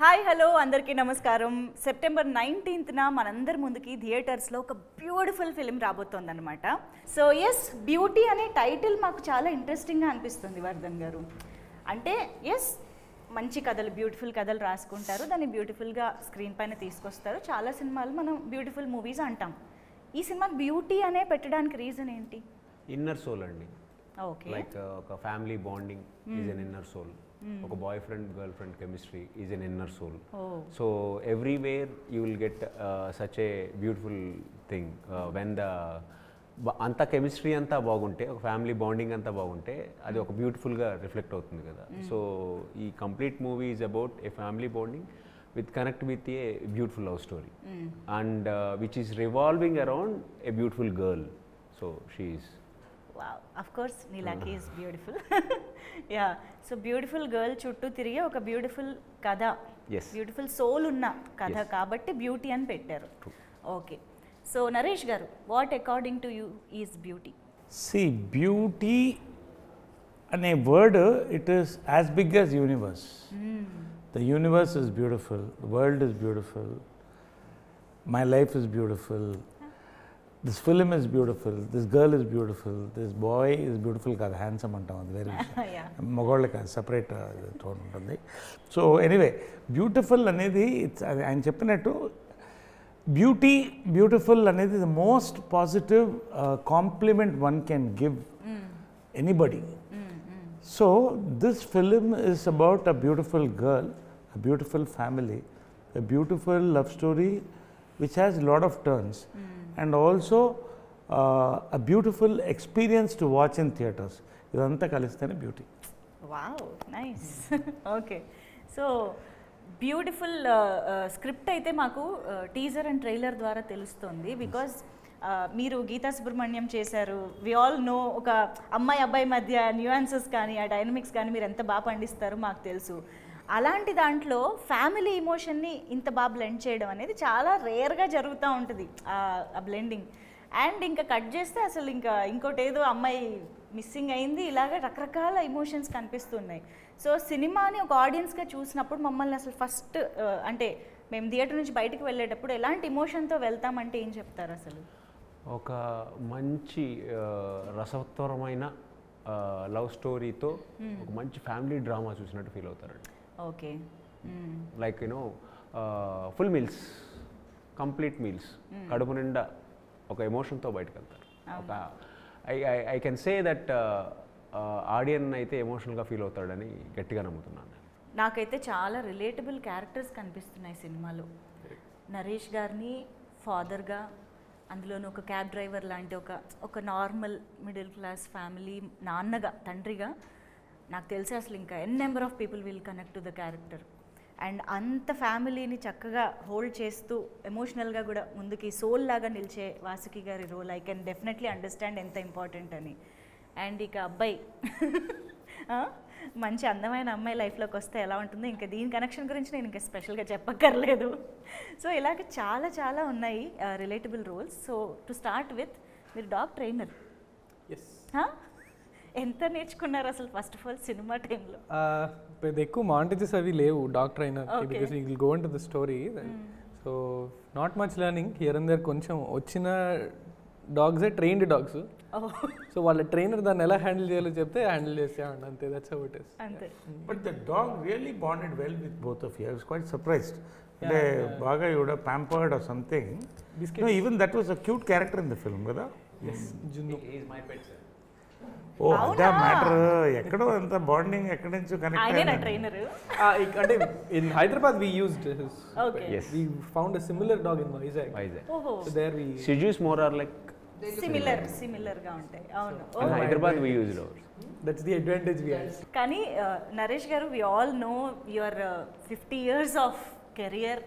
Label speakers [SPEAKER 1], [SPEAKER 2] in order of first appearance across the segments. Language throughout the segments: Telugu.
[SPEAKER 1] హాయ్ హలో అందరికీ నమస్కారం. సెప్టెంబర్ 19th మనందరి ముందుకి థియేటర్స్లో ఒక బ్యూటిఫుల్ ఫిలిం రాబోతోందన్నమాట. సో ఎస్, బ్యూటీ అనే టైటిల్ మాకు చాలా ఇంట్రెస్టింగ్గా అనిపిస్తుంది వర్ధన్ గారు. అంటే ఎస్, మంచి కథలు, బ్యూటిఫుల్ కథలు రాసుకుంటారు, దాన్ని బ్యూటిఫుల్గా స్క్రీన్ పైన తీసుకొస్తారు. చాలా సినిమాలు మనం బ్యూటిఫుల్ మూవీస్ అంటాం. ఈ సినిమా బ్యూటీ అనే పెట్టడానికి రీజన్ ఏంటి?
[SPEAKER 2] ఇన్నర్ సోల్ అండి.
[SPEAKER 1] ఓకే,
[SPEAKER 2] లైక్ ఒక family bonding is an inner soul. ఒక boyfriend girlfriend chemistry is an inner soul. So everywhere you will get such a beautiful thing when the అంత కెమిస్ట్రీ అంతా బాగుంటే, ఒక ఫ్యామిలీ బాండింగ్ అంతా బాగుంటే అది ఒక బ్యూటిఫుల్గా రిఫ్లెక్ట్ అవుతుంది కదా. సో ఈ complete movie is about a family bonding with connect with a beautiful love story and which is revolving around a beautiful girl. So she is,
[SPEAKER 1] wow, of course Nilaki is beautiful. Yeah, so beautiful girl chuttu tirige oka beautiful kada,
[SPEAKER 2] yes,
[SPEAKER 1] beautiful soul unna kada,
[SPEAKER 2] yes,
[SPEAKER 1] kabatti beauty ani pettaru. Okay, so Naresh garu, what according to you is beauty?
[SPEAKER 3] See, beauty ane word, it is as big as universe. The universe is beautiful, the world is beautiful, my life is beautiful, this film is beautiful, this girl is beautiful, this boy is beautiful, kaada handsome antam adu very mogolle ka separate tone untundi. So anyway, beautiful anedi it's I cheppinattu, beautiful anedi the most positive compliment one can give anybody. So this film is about a beautiful girl, a beautiful family, a beautiful love story which has a lot of turns, and also a beautiful experience to watch in theatres. Idantha kalistane beauty.
[SPEAKER 1] Wow, nice. Okay, so beautiful script అయితే మాకు టీజర్ అండ్ ట్రైలర్ ద్వారా తెలుస్తుంది. బికాజ్ మీరు గీతా సుబ్రహ్మణ్యం చేశారు. వి ఆల్ నో ఒక అమ్మాయి అబ్బాయి మధ్య న్యూయాన్సెస్ కానీ ఆ డైనమిక్స్ కానీ మీరు ఎంత బాగా పండిస్తారో మాకు తెలుసు. అలాంటి దాంట్లో ఫ్యామిలీ ఎమోషన్ని ఇంత బాగా బ్లెండ్ చేయడం అనేది చాలా రేర్గా జరుగుతూ ఉంటుంది ఆ బ్లెండింగ్. అండ్ ఇంకా కట్ చేస్తే అసలు ఇంకా ఇంకోటి ఏదో అమ్మాయి మిస్సింగ్ అయింది, ఇలాగ రకరకాల ఎమోషన్స్ కనిపిస్తున్నాయి. సో సినిమాని ఒక ఆడియన్స్గా చూసినప్పుడు మమ్మల్ని అసలు ఫస్ట్ అంటే మేము థియేటర్ నుంచి బయటకు వెళ్ళేటప్పుడు ఎలాంటి ఎమోషన్తో వెళ్తామంటే ఏం చెప్తారు? అసలు
[SPEAKER 2] ఒక మంచి రసవత్తరమైన లవ్ స్టోరీతో ఒక మంచి ఫ్యామిలీ డ్రామా చూసినట్టు ఫీల్ అవుతారండి.
[SPEAKER 1] Okay,
[SPEAKER 2] like you know full meals, complete meals, కడుపు నిండా ఒక ఎమోషన్తో బయటకు వెళ్తారు. ఒక ఐ కెన్ సే దట్ ఆడియన్ అయితే ఎమోషనల్గా ఫీల్ అవుతాడని గట్టిగా నమ్ముతున్నాను.
[SPEAKER 1] నాకైతే చాలా రిలేటబుల్ క్యారెక్టర్స్ కనిపిస్తున్నాయి సినిమాలో. నరేష్ గారిని ఫాదర్గా, అందులోనూ ఒక క్యాబ్ డ్రైవర్ లాంటి ఒక నార్మల్ మిడిల్ క్లాస్ ఫ్యామిలీ నాన్నగా, తండ్రిగా, నాకు తెలిసి అసలు ఇంకా number of people will connect to the character. And అంత ఫ్యామిలీని చక్కగా హోల్డ్ చేస్తూ ఎమోషనల్గా కూడా ముందుకి సోల్ లాగా నిలిచే వాసుకి గారి role I can definitely understand ఎంత ఇంపార్టెంట్ అని. అండ్ ఇక అబ్బాయి మంచి అందమైన అమ్మాయి లైఫ్లోకి వస్తే ఎలా ఉంటుందో ఇంకా దీని కనెక్షన్ గురించి నేను ఇంకా స్పెషల్గా చెప్పక్కర్లేదు. సో ఇలాగ చాలా చాలా ఉన్నాయి relatable roles. So to start with, మీరు డాగ్ ట్రైనర్, ఎంత నేర్చుకున్నారు అసలు ఫస్ట్ ఆఫ్ ఆల్ సినిమా టైంలో?
[SPEAKER 4] పెద్ద ఎక్కువ మాంటేజెస్ అవి లేవు dog trainer, because you will go in to the story. So not much learning here and there. కొంచెం వచ్చిన డాగ్సే ట్రైన్డ్ డాగ్స్. సో వాళ్ళ ట్రైనర్ దాన్ని ఎలా హ్యాండిల్ చేయాలో చెప్తే హ్యాండిల్ చేసేవాడి అంతే. That's how it is.
[SPEAKER 1] అంతే.
[SPEAKER 3] But the dog really bonded well with both of you. I was quite surprised. అంటే బాగా you would have pampered or something. No, even that was a cute character in the film, కదా?
[SPEAKER 4] Yes, Junnu.
[SPEAKER 2] He is my pet, sir.
[SPEAKER 3] ఓ అదే మ్యాటర్. ఎక్కడో అంత బాండింగ్ ఎక్కడి నుంచో కనెక్ట్
[SPEAKER 1] ఆయనేనా ట్రైనర్?
[SPEAKER 4] అంటే in Hyderabad we used his.
[SPEAKER 1] Okay.
[SPEAKER 2] Yes.
[SPEAKER 4] We found a similar dog in Vizag.
[SPEAKER 1] ఓహో,
[SPEAKER 4] So there we.
[SPEAKER 2] Shih more are like
[SPEAKER 1] సిమిలర్గా ఉంటాయి. అవును.
[SPEAKER 2] in Hyderabad we used ours.
[SPEAKER 4] That's the advantage we had.
[SPEAKER 1] కానీ Naresh garu, we all know your 50 years of career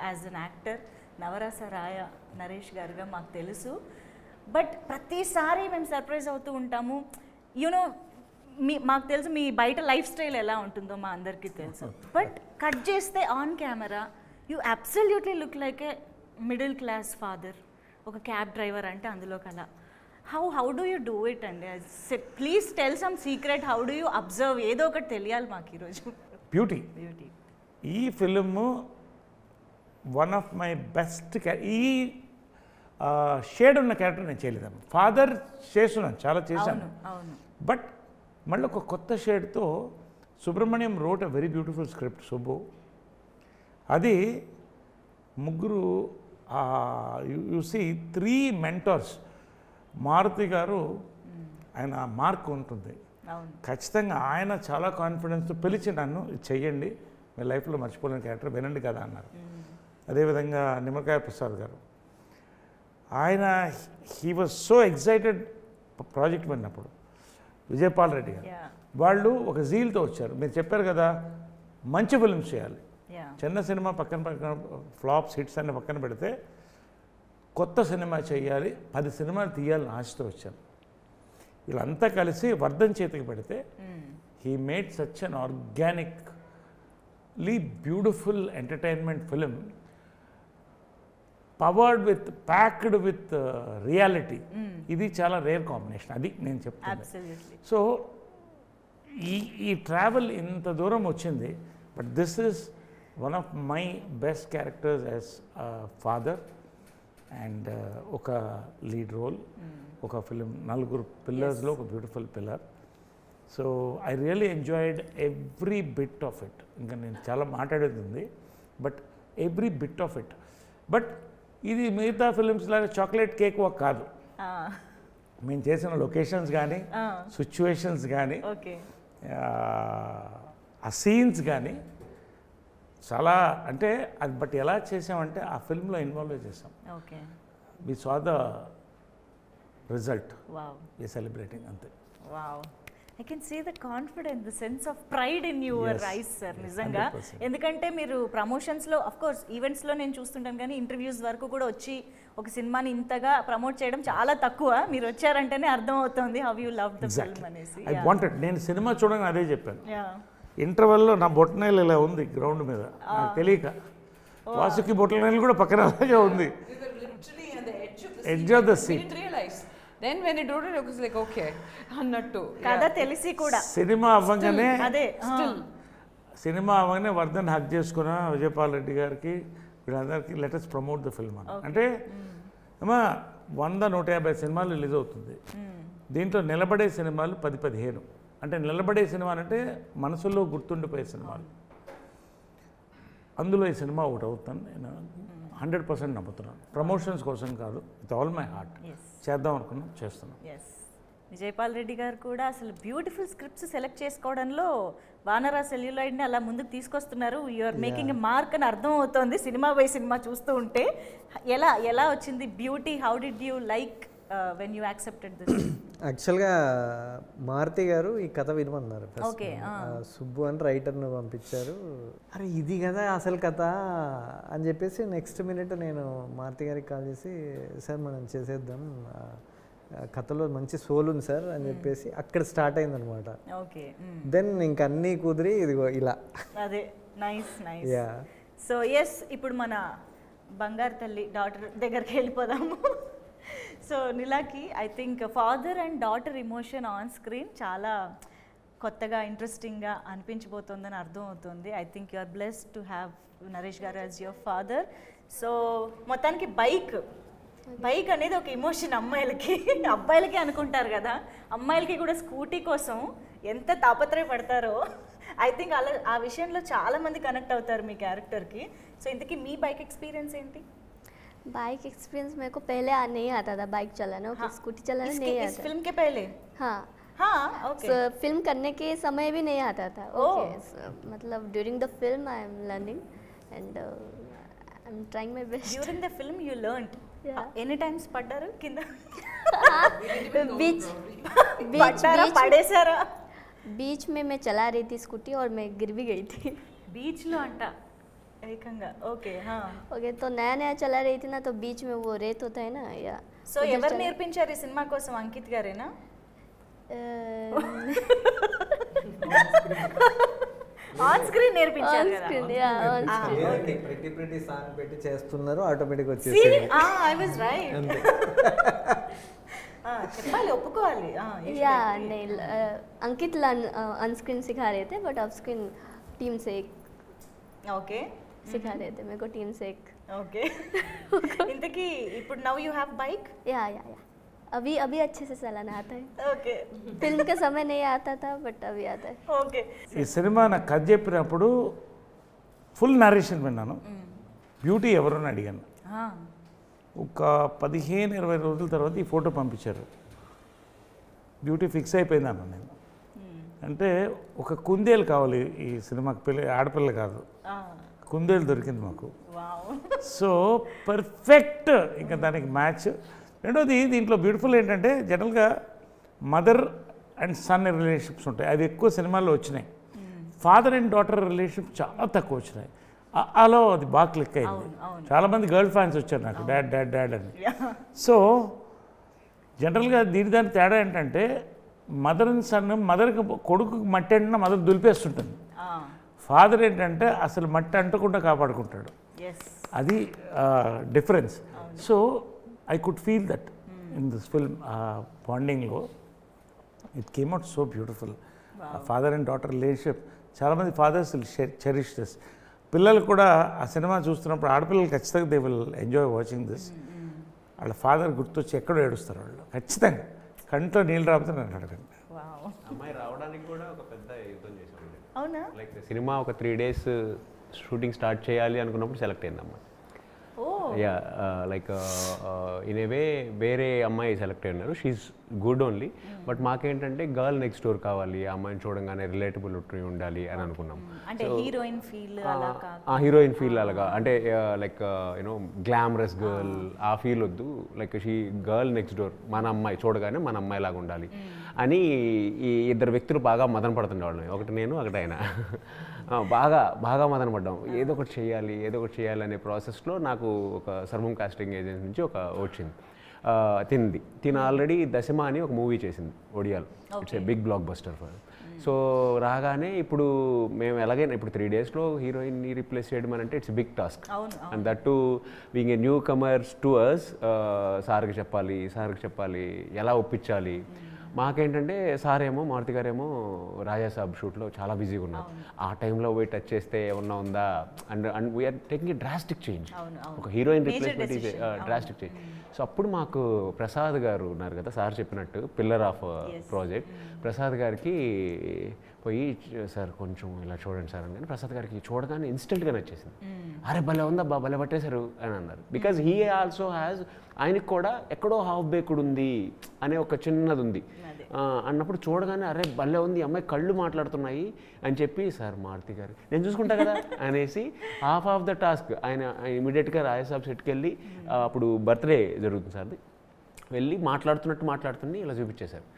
[SPEAKER 1] as an actor. Navarasa Raya Naresh గారుగా మాకు తెలుసు. బట్ ప్రతిసారి మేము సర్ప్రైజ్ అవుతూ ఉంటాము. యూనో మాకు తెలుసు మీ బయట లైఫ్ స్టైల్ ఎలా ఉంటుందో మా అందరికీ తెలుసు. బట్ కట్ చేస్తే on camera you absolutely look like a middle class father. ఒక క్యాబ్ డ్రైవర్ అంటే అందులో కల. How do you do it అండి? Please tell some secret. How do you observe? ఏదో ఒకటి తెలియాలి మాకు ఈరోజు.
[SPEAKER 3] బ్యూటీ. ఈ film one of my best ఈ షేడ్ ఉన్న క్యారెక్టర్ నేను చేయలేదమ్మా. ఫాదర్ చేస్తున్నాను, చాలా చేశాను. బట్ మళ్ళీ ఒక కొత్త షేడ్తో Subrahmanyam wrote a very beautiful script Subbu. అది ముగ్గురు యు సీ 3 మెంటర్స్. మారుతి గారు ఆయన మార్క్ ఉంటుంది ఖచ్చితంగా. ఆయన చాలా కాన్ఫిడెన్స్తో పిలిచి నన్ను చెయ్యండి, మీ లైఫ్లో మర్చిపోలేని క్యారెక్టర్, వినండి కదా అన్నారు. అదేవిధంగా నిమ్మకాయ ప్రసాద్ గారు, ఆయన he was so excited project విన్నప్పుడు. విజయపాల్ రెడ్డి గారు వాళ్ళు ఒక జీల్తో వచ్చారు. మీరు చెప్పారు కదా మంచి ఫిల్మ్స్ చేయాలి, చిన్న సినిమా పక్కన ఫ్లాప్స్ హిట్స్ అన్ని పక్కన పెడితే కొత్త సినిమా చేయాలి, 10 సినిమాలు తీయాలని ఆశతో వచ్చాను. వీళ్ళంతా కలిసి వర్ధన్ చేతికి పెడితే he made such an organically beautiful entertainment film, powered with packed with reality. ఇది చాలా రేర్ కాంబినేషన్, అది నేను చెప్తాను. సో ఈ ట్రావెల్ ఇంత దూరం వచ్చింది. But this is one of my best characters as father and ఒక లీడ్ రోల్, ఒక ఫిలిం 4 పిల్లర్స్లో ఒక beautiful pillar. So I really enjoyed every bit of it. ఇంకా నేను చాలా మాట్లాడేది ఉంది, but every bit of it. But ఇది మిగతా ఫిలిమ్స్ లాగా చాక్లెట్ కేక్ వాక్ కాదు. మేము చేసిన లొకేషన్స్ కానీ, సిచ్యువేషన్స్ కానీ, ఆ సీన్స్ కానీ చాలా అంటే అది. బట్ ఎలా చేసామంటే ఆ ఫిల్మ్లో ఇన్వాల్వ్ చేసాం. We saw the result, we celebrating, అంతే.
[SPEAKER 1] I can see the confidence, the sense of pride in your eyes, sir. నిజంగా ఎందుకంటే మీరు ప్రమోషన్స్లో అఫ్ కోర్స్ ఈవెంట్స్లో నేను చూస్తుంటాను కానీ ఇంటర్వ్యూస్ వరకు కూడా వచ్చి ఒక సినిమాని ఇంతగా ప్రమోట్ చేయడం చాలా తక్కువ. మీరు వచ్చారంటేనే అర్థమవుతుంది how you love the film అనేసి.
[SPEAKER 3] ఐ వాంటెడ్, నేను సినిమా చూడగానే అదే చెప్పాను. ఇంటర్వెల్లో నా బొట్టనేలు ఇలా ఉంది గ్రౌండ్ మీద, నాకు తెలియక. వాసుకి బొట్టనేలు కూడా పక్కన అలాగే ఉంది, edge of the seat.
[SPEAKER 5] Then when it wrote it, I was like, okay, అన్నట్టు
[SPEAKER 1] కదా తెలిసి కూడా.
[SPEAKER 3] సినిమా అవ్వగానే
[SPEAKER 1] అదే
[SPEAKER 3] సినిమా అవ్వగానే వర్ధన్ హక్ చేసుకున్నా విజయపాల్ రెడ్డి గారికి, వీళ్ళందరికీ లెటర్స్ ప్రమోట్ ద ఫిల్మ్ అని. అంటే అమ్మా 100-150 సినిమాలు రిలీజ్ అవుతుంది, దీంట్లో నిలబడే సినిమాలు 10-15. అంటే నిలబడే సినిమా అంటే మనసులో గుర్తుండిపోయే సినిమాలు. అందులో ఈ సినిమా ఒకటి అవుతాను నేను 100% నమ్ముతున్నాను. ప్రమోషన్స్ కోసం కాదు, విత్ ఆల్ మై హార్ట్ చేద్దాం అనుకున్నాం, చేస్తున్నాం.
[SPEAKER 1] విజయపాల్ రెడ్డి గారు కూడా అసలు బ్యూటిఫుల్ స్క్రిప్ట్స్ సెలెక్ట్ చేసుకోవడంలో వానరా సెల్యులాయిడ్ని అలా ముందుకు తీసుకొస్తున్నారు. యూఆర్ మేకింగ్ ఎ మార్క్ అని అర్థం అవుతోంది సినిమా బై సినిమా చూస్తూ ఉంటే. ఎలా వచ్చింది beauty? How did you like when you accepted this?
[SPEAKER 6] యాక్చువల్గా మారుతి గారు ఈ కథ వినమన్నారు. సుబ్బు అని రైటర్ను పంపించారు. అరే ఇది కదా అసలు కథ అని చెప్పేసి నెక్స్ట్ మినిట్ నేను మారుతి గారికి కాల్ చేసి, సార్ మనం చేసేద్దాం, కథలో మంచి సోల్ ఉంది సార్ అని చెప్పేసి అక్కడ స్టార్ట్ అయిందనమాట. దెన్ ఇంక అన్నీ కుదిరి ఇదిగో ఇలా.
[SPEAKER 1] అదే నైస్ నైస్. సో ఎస్, ఇప్పుడు మన బంగారు తల్లి డాటర్ దగ్గరికి వెళ్ళిపోదాము. సో నిలాకి I think father and daughter emotion on screen చాలా కొత్తగా ఇంట్రెస్టింగ్గా అనిపించబోతోందని అర్థం అవుతుంది. I think you are blessed to have Naresh garu as your father. So మొత్తానికి బైక్ అనేది ఒక ఇమోషన్ అమ్మాయిలకి, అబ్బాయిలకి అనుకుంటారు కదా, అమ్మాయిలకి కూడా స్కూటీ కోసం ఎంత తాపత్రయపడతారో ఐ థింక్ అలా ఆ విషయంలో చాలామంది కనెక్ట్ అవుతారు మీ క్యారెక్టర్కి. సో ఇంతకీ మీ బైక్ ఎక్స్పీరియన్స్ ఏంటి?
[SPEAKER 7] बाइक एक्सपीरियंस मेरे को पहले नहीं आता था बाइक चलाना, ओके स्कूटी चलाना नहीं आता।
[SPEAKER 1] इस फिल्म के पहले?
[SPEAKER 7] हाँ ओके। फिल्म करने के समय भी नहीं आता था, ओके मतलब during the film I am learning and I am trying my best.
[SPEAKER 1] During the film you learned? Any times पड्डारू किंद?
[SPEAKER 7] बीच
[SPEAKER 1] पड़ेसारा?
[SPEAKER 7] बीच में मैं चला रही थी स्कूटी और मैं गिर भी गई थी
[SPEAKER 1] बीच लो अंटा ఏకంగా. Okay
[SPEAKER 7] okay. తో నయా నయా చలా రही थी ना, तो बीच में वो रेत होता है ना या.
[SPEAKER 1] సో ఎవరు నేర్పించారు ఈ సినిమా కోసం? అంకిత్ గారేనా? ఆన్ స్క్రీన్ నేర్పించారు కదా.
[SPEAKER 6] ప్రిటీ సాంగ్ పెట్టి చేస్తున్నారు, ఆటోమేటిక్ వచ్చేసింది.
[SPEAKER 1] I was right. చెప్పాలి, ఒప్పుకోవాలి.
[SPEAKER 7] या नहीं अंकित ऑन स्क्रीन सिखा रहे थे बट ऑफ स्क्रीन टीम से
[SPEAKER 1] ఓకే
[SPEAKER 7] सिखा रहे थे मेरे को टीम से एक
[SPEAKER 1] ఓకే ఇంతకీ ఇప్పుడు నౌ యూ హ్యావ్ బైక్
[SPEAKER 7] या अभी अभी अच्छे से चलाना आता है
[SPEAKER 1] ఓకే
[SPEAKER 7] फिल्म के समय नहीं आता था बट अभी आता है
[SPEAKER 1] ఓకే
[SPEAKER 3] ఈ సినిమా నాకు కథ చెప్పినప్పుడు ఫుల్ నరేషన్ విన్నాను. బ్యూటీ ఎవరు అని అడిగాను. ఒక 15-20 రోజుల తర్వాత ఈ ఫోటో పంపించారు. బ్యూటీ ఫిక్స్ అయిపోయిందన్న నేను. అంటే ఒక కుందేలు కావాలి ఈ సినిమాకి, ఆడపిల్ల కాదు, కుందేలు దొరికింది మాకు. సో పర్ఫెక్ట్, ఇంకా దానికి మ్యాచ్. రెండోది దీంట్లో బ్యూటిఫుల్ ఏంటంటే జనరల్గా మదర్ అండ్ సన్ రిలేషన్షిప్స్ ఉంటాయి, అవి ఎక్కువ సినిమాల్లో వచ్చినాయి. ఫాదర్ అండ్ డాటర్ రిలేషన్షిప్ చాలా తక్కువ వచ్చినాయి. అలా అది బాగా క్లిక్ అయింది. చాలామంది గర్ల్ ఫ్యాన్స్ వచ్చారు నాకు, డాడ్ డాడ్ డాడ్ అని. సో జనరల్గా దాని తేడా ఏంటంటే మదర్ అండ్ సన్, మదర్కి కొడుకు మట్టి అంటున్నా మదర్ దులిపేస్తుంటుంది. ఫాదర్ ఏంటంటే అసలు మట్టి అంటకుండా కాపాడుకుంటాడు. అది difference. So I could feel that in this film. బాండింగ్లో it came out so beautiful. Father and daughter relationship, చాలామంది ఫాదర్స్ చెరిష్ దిస్. పిల్లలు కూడా ఆ సినిమా చూస్తున్నప్పుడు ఆడపిల్లలు ఖచ్చితంగా they will enjoy watching this. వాళ్ళ ఫాదర్ గుర్తొచ్చి ఎక్కడో ఏడుస్తారు వాళ్ళు, ఖచ్చితంగా కంట్లో నీళ్ళు రాబోతే నన్ను అడగండి.
[SPEAKER 2] అమ్మాయి రావడానికి కూడా ఒక పెద్ద యుద్ధం చేసాం.
[SPEAKER 1] అవునా?
[SPEAKER 2] లైక్ సినిమా ఒక 3 days షూటింగ్ స్టార్ట్ చేయాలి అనుకున్నప్పుడు సెలెక్ట్ అయింది అమ్మాయి. యా, లైక్ ఇన్ ఏ వే వేరే అమ్మాయి సెలెక్ట్ అయినారు. షీఈస్ గుడ్ ఓన్లీ, బట్ మాకేంటంటే గర్ల్ నెక్స్ట్ డోర్ కావాలి, ఆ అమ్మాయిని చూడంగానే రిలేటబుల్ ఉండాలి అని అనుకున్నాం.
[SPEAKER 1] అంటే హీరోయిన్
[SPEAKER 2] ఫీల్ అలాగా, అంటే లైక్ యూనో గ్లామరస్ గర్ల్ ఆ ఫీల్ వద్దు. Like she girl next door, మన అమ్మాయి చూడగానే మన అమ్మాయి లాగా ఉండాలి అని ఈ ఇద్దరు వ్యక్తులు బాగా మదన పడుతుండేవాళ్ళు. ఒకటి నేను, ఒకటి ఆయన. బాగా మదన పడ్డాం. ఏదో ఒకటి చేయాలి అనే ప్రాసెస్లో నాకు ఒక సర్వం కాస్టింగ్ ఏజెన్సీ నుంచి వచ్చింది. తిన ఆల్రెడీ దశమ అని ఒక మూవీ చేసింది ఒడియాలో. It's a big blockbuster for. So రాగానే ఇప్పుడు మేము ఎలాగైనా ఇప్పుడు 3 daysలో హీరోయిన్ని రీప్లేస్ చేయడం అని అంటే it's big task. And that to being a newcomers to us, సార్కి చెప్పాలి ఎలా ఒప్పించాలి. మాకేంటంటే సార్ ఏమో మారుతి గారేమో రాజాసాబ్ షూట్లో చాలా బిజీగా ఉన్నారు. ఆ టైంలో పోయి టచ్ చేస్తే ఏమన్నా ఉందా and we're taking a drastic change. ఒక heroine replacement is drastic change. So అప్పుడు మాకు ప్రసాద్ గారు ఉన్నారు కదా, సార్ చెప్పినట్టు పిల్లర్ ఆఫ్ ప్రాజెక్ట్, ప్రసాద్ గారికి పోయి సార్ కొంచెం ఇలా చూడండి సార్ అని. ప్రసాద్ గారికి చూడగానే ఇన్స్టెంట్గా నచ్చేసింది. అరే భలే ఉందబ్బా, భలే పట్టేశారు అని అన్నారు. బికాజ్ హీ ఆల్సో హ్యాస్, ఆయనకి కూడా ఎక్కడో హాఫ్ బేక్డ్ ఉంది అనే ఒక చిన్నది ఉంది అన్నప్పుడు చూడగానే అరే భలే ఉంది, అమ్మాయి కళ్ళు మాట్లాడుతున్నాయి అని చెప్పి సార్ మారుతి గారు నేను చూసుకుంటా కదా అనేసి హాఫ్ ఆఫ్ ద టాస్క్ ఆయన ఇమీడియట్గా రాజసాబ్ సెట్కి వెళ్ళి అప్పుడు బర్త్డే జరుగుతుంది సార్ది, వెళ్ళి మాట్లాడుతున్న ఇలా చూపించేశారు.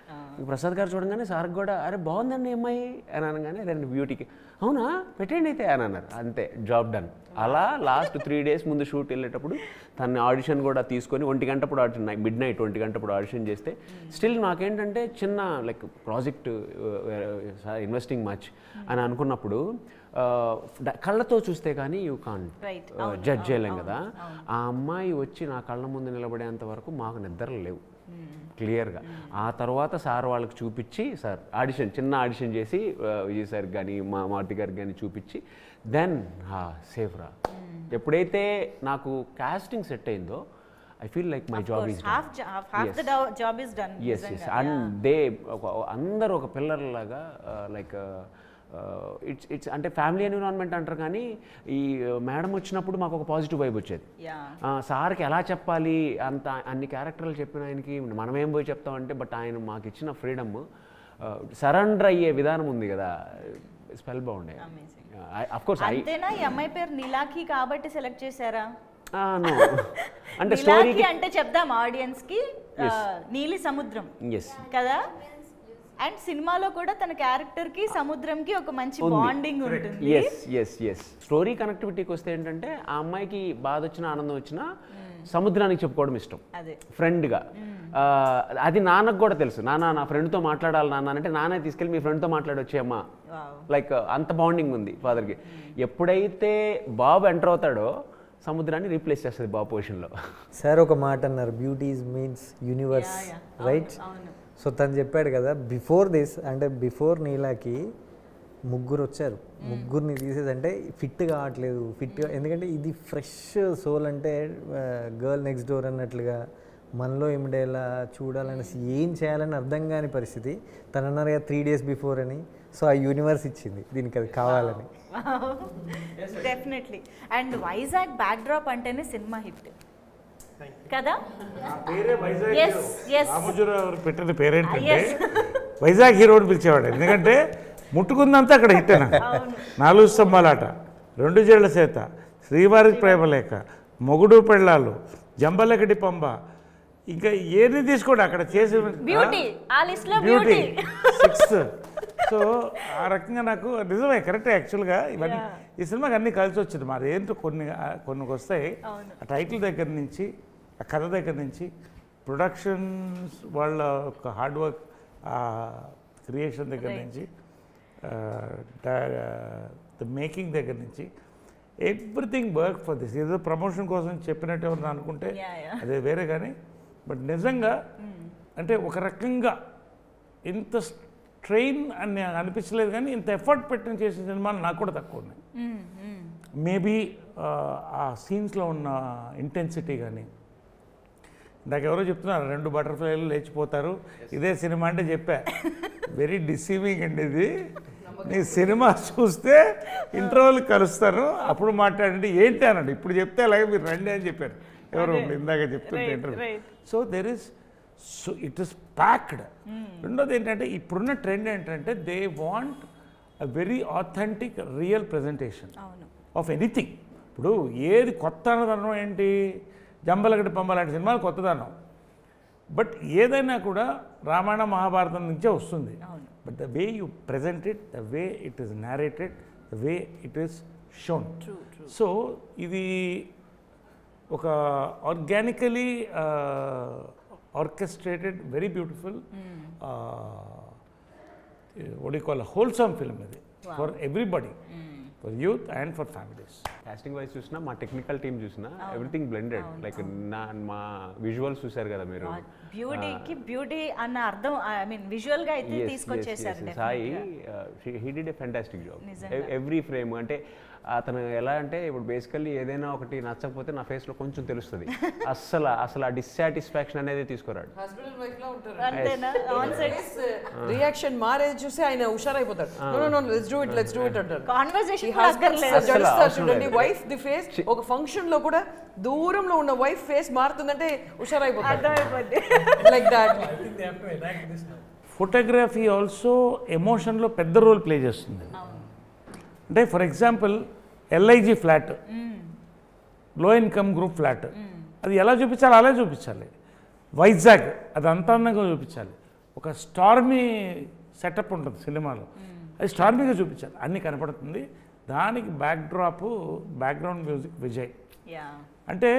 [SPEAKER 2] ప్రసాద్ గారు చూడగానే సార్కి కూడా అరే బాగుందండి అమ్మాయి అని అనగానే రెండు బ్యూటీకి అవునా పెట్టండి అయితే అని అన్నారు. అంతే, జాబ్ డన్. అలా లాస్ట్ 3 days ముందు షూట్ వెళ్ళేటప్పుడు తన ఆడిషన్ కూడా తీసుకొని 1 గంటప్పుడు ఆడిషన్, మిడ్-నైట్ 1 గంటప్పుడు ఆడిషన్ చేస్తే స్టిల్ నాకేంటంటే చిన్న లైక్ ప్రాజెక్ట్ ఇన్వెస్టింగ్ మచ్ అని అనుకున్నప్పుడు కళ్ళతో చూస్తే కానీ యూ కాంట్ జడ్జ్ చేయలేం కదా. ఆ అమ్మాయి వచ్చి నా కళ్ళ ముందు నిలబడేంత వరకు మాకు నిద్రలు లేవు క్లియర్గా. ఆ తర్వాత సార్ వాళ్ళకి చూపించి, సార్ చిన్న ఆడిషన్ చేసి విజయ్ సార్ కానీ మారుతి గారికి కానీ చూపించి దెన్ సేఫ్రా. ఎప్పుడైతే నాకు కాస్టింగ్ సెట్ అయిందో I feel like my job is done.
[SPEAKER 1] Half the job is done.
[SPEAKER 2] Yes. And they అందరూ ఒక పిల్లర్ లాగా లైక్ ఇట్స్ అంటే ఫ్యామిలీ ఎన్విరాన్మెంట్ అంటారు కానీ ఈ మేడం వచ్చినప్పుడు మాకు ఒక పాజిటివ్ వైబ్ వచ్చేది. సార్కి ఎలా చెప్పాలి అన్ని క్యారెక్టర్లు చెప్పిన ఆయనకి మనం ఏం పోయి చెప్తామంటే, బట్ ఆయన మాకు ఇచ్చిన ఫ్రీడమ్, సరెండర్ అయ్యే విధానం ఉంది కదా, స్పెల్ బాగుండే. అఫ్ కోర్స్
[SPEAKER 1] అంతేనా? ఈ అమ్మాయి పేరు నీలాఖి కాబట్టి సెలెక్ట్ చేశారా?
[SPEAKER 2] అంటే స్టోరీకి
[SPEAKER 1] అంటే చెప్దాం ఆడియన్స్ కి, నీలి సముద్రం కదా. అండ్ సినిమాలో కూడా తన క్యారెక్టర్ కి సముద్రంకి ఒక మంచి బాండింగ్ ఉంటుంది.
[SPEAKER 2] ఎస్ స్టోరీ కనెక్టివిటీకి వస్తే ఏంటంటే ఆ అమ్మాయికి బాధ వచ్చినా ఆనందం వచ్చినా సముద్రానికి చెప్పుకోవడం ఇష్టం ఫ్రెండ్గా. అది నాన్నకు కూడా తెలుసు. నా ఫ్రెండ్తో మాట్లాడాలి నాన్న అంటే నాన్న తీసుకెళ్ళి మీ ఫ్రెండ్తో మాట్లాడొచ్చే అమ్మా, లైక్ అంత బాండింగ్ ఉంది ఫాదర్కి. ఎప్పుడైతే బాబు ఎంటర్ అవుతాడో సముద్రాన్ని రీప్లేస్ చేస్తుంది బాబు పొజిషన్లో.
[SPEAKER 6] సార్ ఒక మాట అన్నారు, beauties means universe, right? So తను చెప్పాడు కదా బిఫోర్ దిస్, అంటే బిఫోర్ నీలాకి ముగ్గురు వచ్చారు, ముగ్గురిని తీసేదంటే ఫిట్ కావట్లేదు, ఫిట్గా, ఎందుకంటే ఇది ఫ్రెష్ సోల్ అంటే గర్ల్ నెక్స్ట్ డోర్ అన్నట్లుగా మనలో ఇమిడేలా చూడాలనేసి ఏం చేయాలని అర్థం కాని పరిస్థితి. తను అన్నారు కదా 3 days బిఫోర్ అని, సో ఆ యూనివర్స్ ఇచ్చింది దీనికి అది కావాలని.
[SPEAKER 1] డెఫినెట్లీ. అండ్ వైజాగ్ బ్యాక్డ్రాప్ అంటేనే సినిమా హిట్ కదా.
[SPEAKER 3] రామోజీరావు పెట్టిన పేరేంటంటే వైజాగ్ హీరో అని పిలిచేవాడు, ఎందుకంటే ముట్టుకుందంతా అక్కడ హిట్ అన్న. 4 స్తంభాలాట, 2 జేళ్ల చేత, శ్రీవారికి ప్రేమలేఖ, మొగుడు పెళ్ళాలు, జంబలకడి పంబ, ఇంకా ఏది తీసుకోండి అక్కడ చేసి బ్యూటీ 6. సో ఆ రకంగా నాకు నిజమే కరెక్ట్. యాక్చువల్గా ఇవన్నీ ఈ సినిమాకి అన్నీ కలిసి వచ్చింది. మరి ఏంటో కొన్ని వస్తాయి. ఆ టైటిల్ దగ్గర నుంచి, ఆ కథ దగ్గర నుంచి, ప్రొడక్షన్స్ వాళ్ళ ఒక హార్డ్ వర్క్, క్రియేషన్ దగ్గర నుంచి, ద మేకింగ్ దగ్గర నుంచి, ఎవ్రీథింగ్ వర్క్ ఫర్ దిస్. ఏదో ప్రమోషన్ కోసం చెప్పినట్టు ఎవరు అనుకుంటే అదే వేరే, కానీ బట్ నిజంగా అంటే ఒక రకంగా ఇంత స్ట్రెయిన్ అని అనిపించలేదు, కానీ ఇంత ఎఫర్ట్ పెట్టిన చేసిన సినిమాలు నాకు కూడా తక్కువ ఉన్నాయి. మేబీ ఆ సీన్స్లో ఉన్న ఇంటెన్సిటీ కానీ, నాకు ఎవరో చెప్తున్నారు 2 బటర్ఫ్లైలు లేచిపోతారు, ఇదే సినిమా అంటే చెప్పా. వెరీ డిసీవింగ్ అండి ఇది. నీ సినిమా చూస్తే ఇంటర్వెల్ కలుస్తాను, అప్పుడు మాట్లాడండి ఏంటి అన్నాడు. ఇప్పుడు చెప్తే అలాగే మీరు రండి అని చెప్పారు ఎవరు ఇందాక చెప్తుంటే interview. So there is, so it is packed. రెండోది ఏంటంటే ఇప్పుడున్న ట్రెండ్ ఏంటంటే they want a very authentic real presentation of anything. ఇప్పుడు ఏది కొత్త అన్నదనం ఏంటి, జంబలగడ్డ పంబ లాంటి సినిమాలు కొత్తదనం. బట్ ఏదైనా కూడా రామాయణ మహాభారతం నుంచే వస్తుంది. But the way you present it, the way it is narrated, the way it is shown. So ఇది ఒక organically orchestrated, very beautiful, what do you call a wholesome film ఇది for everybody, for youth and for families.
[SPEAKER 2] Casting wise చూసినా, మా టెక్నికల్ టీమ్ చూసినా, ఎవ్రీథింగ్ బ్లెండెడ్. లైక్ మా విజువల్స్ చూసారు కదా మీరు,
[SPEAKER 1] బ్యూటీకి బ్యూటీ అన్న అర్థం, ఐ మీన్ విజువల్ గా అయితే తీసుకొచ్చేసారు.
[SPEAKER 2] Sai he did a fantastic job. Every frame అంటే అతను ఎలా అంటే ఇప్పుడు బేసికల్లీ ఏదైనా ఒకటి నచ్చకపోతే నా ఫేస్లో కొంచెం తెలుస్తుంది. అసలు ఆ డిస్సాటిస్ఫాక్షన్ అనేది తీసుకురాడు.
[SPEAKER 5] రియాక్షన్ మారేది చూసి ఆయన హుషారైపోతాడు. లెట్స్ డూ ఇట్ అంటారు. చూడండి వైఫ్ ది ఫేస్, ఒక ఫంక్షన్ లో కూడా దూరంలో ఉన్న వైఫ్ ఫేస్ మారుతుందంటే హుషారైపోతాడు. Like that.
[SPEAKER 3] ఫోటోగ్రఫీ ఆల్సో ఎమోషన్లో పెద్ద రోల్ ప్లే చేస్తుంది. అంటే for example LIG flat, low income group flat, అది ఎలా చూపించాలి అలా చూపించాలి. వైజాగ్ అది అంత అందంగా చూపించాలి. ఒక స్టార్మీ సెటప్ ఉంటుంది సినిమాలో, అది స్టార్మీగా చూపించాలి. అన్నీ కనపడుతుంది. దానికి బ్యాక్గ్రౌండ్ మ్యూజిక్ విజయ్. అంటే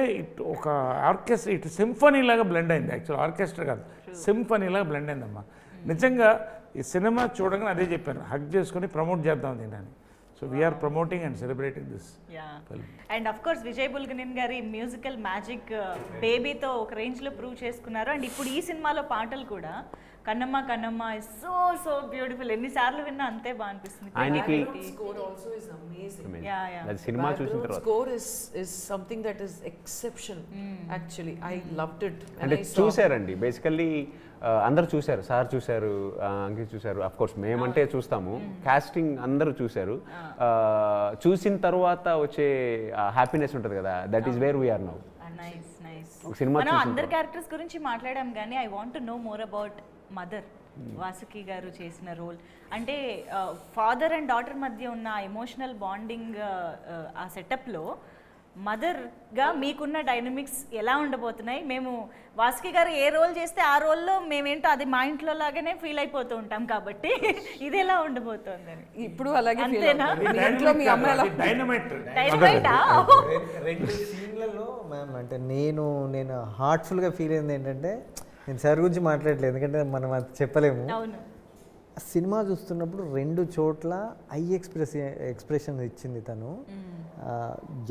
[SPEAKER 3] ఒక ఆర్కెస్ట్రా, ఇటు సింఫనీ లాగా బ్లెండ్ అయింది. యాక్చువల్ ఆర్కెస్ట్రా కాదు, సింఫనీ లాగా బ్లెండ్ అయిందమ్మా. నిజంగా ఈ సినిమా చూడగానే అదే చెప్పాను, హక్ చేసుకొని ప్రమోట్ చేద్దాం దీన్ని. So we're promoting and celebrating this.
[SPEAKER 1] And of course Vijai Bulganin గారి మ్యూజికల్ మ్యాజిక్ బేబీతో ఒక రేంజ్లో ప్రూవ్ చేసుకున్నారు. అండ్ ఇప్పుడు ఈ సినిమాలో పాటలు కూడా Kannamma Kannamma is so so beautiful. ఎన్నిసార్లు విన్నా అంతే బాగా అనిపిస్తుంది.
[SPEAKER 2] ఆయనకి
[SPEAKER 5] score also is amazing.
[SPEAKER 2] అది సినిమా చూసిన తర్వాత
[SPEAKER 5] score is something that is exceptional. Actually I loved it.
[SPEAKER 2] అంటే చూసారండి బేసికల్లీ అందరు చూశారు. సార్ చూశారు, అంకిత్ చూశారు, అఫ్ కోర్స్ మేమంటే చూస్తాము, కాస్టింగ్ అందరూ చూశారు. చూసిన తర్వాత వచ్చే హ్యాపీనెస్ ఉంటుంది కదా, that is where we are now.
[SPEAKER 1] మనం అందరి క్యారెక్టర్స్ గురించి మాట్లాడాం, కానీ I want to know more about mother. Vasuki గారు చేసిన రోల్ అంటే ఫాదర్ అండ్ డాటర్ మధ్య ఉన్న ఎమోషనల్ బాండింగ్, ఆ సెటప్లో మదర్గా మీకున్న డైనమిక్స్ ఎలా ఉండబోతున్నాయి? మేము వాసుకి గారు ఏ రోల్ చేస్తే ఆ రోల్లో మేమేంటో అది మా ఇంట్లో లాగానే ఫీల్ అయిపోతూ ఉంటాం, కాబట్టి ఇది ఎలా ఉండబోతోందని.
[SPEAKER 5] ఇప్పుడు అలాగే
[SPEAKER 1] అంతేనా?
[SPEAKER 6] రెండు సీన్లలో మ్యామ్ అంటే నేను హార్ట్ఫుల్గా ఫీల్ అయింది ఏంటంటే, నేను సార్ గురించి మాట్లాడలేదు ఎందుకంటే మనం అది చెప్పలేము. సినిమా చూస్తున్నప్పుడు 2 చోట్ల ఐ ఎక్స్ప్రెషన్ ఇచ్చింది తను.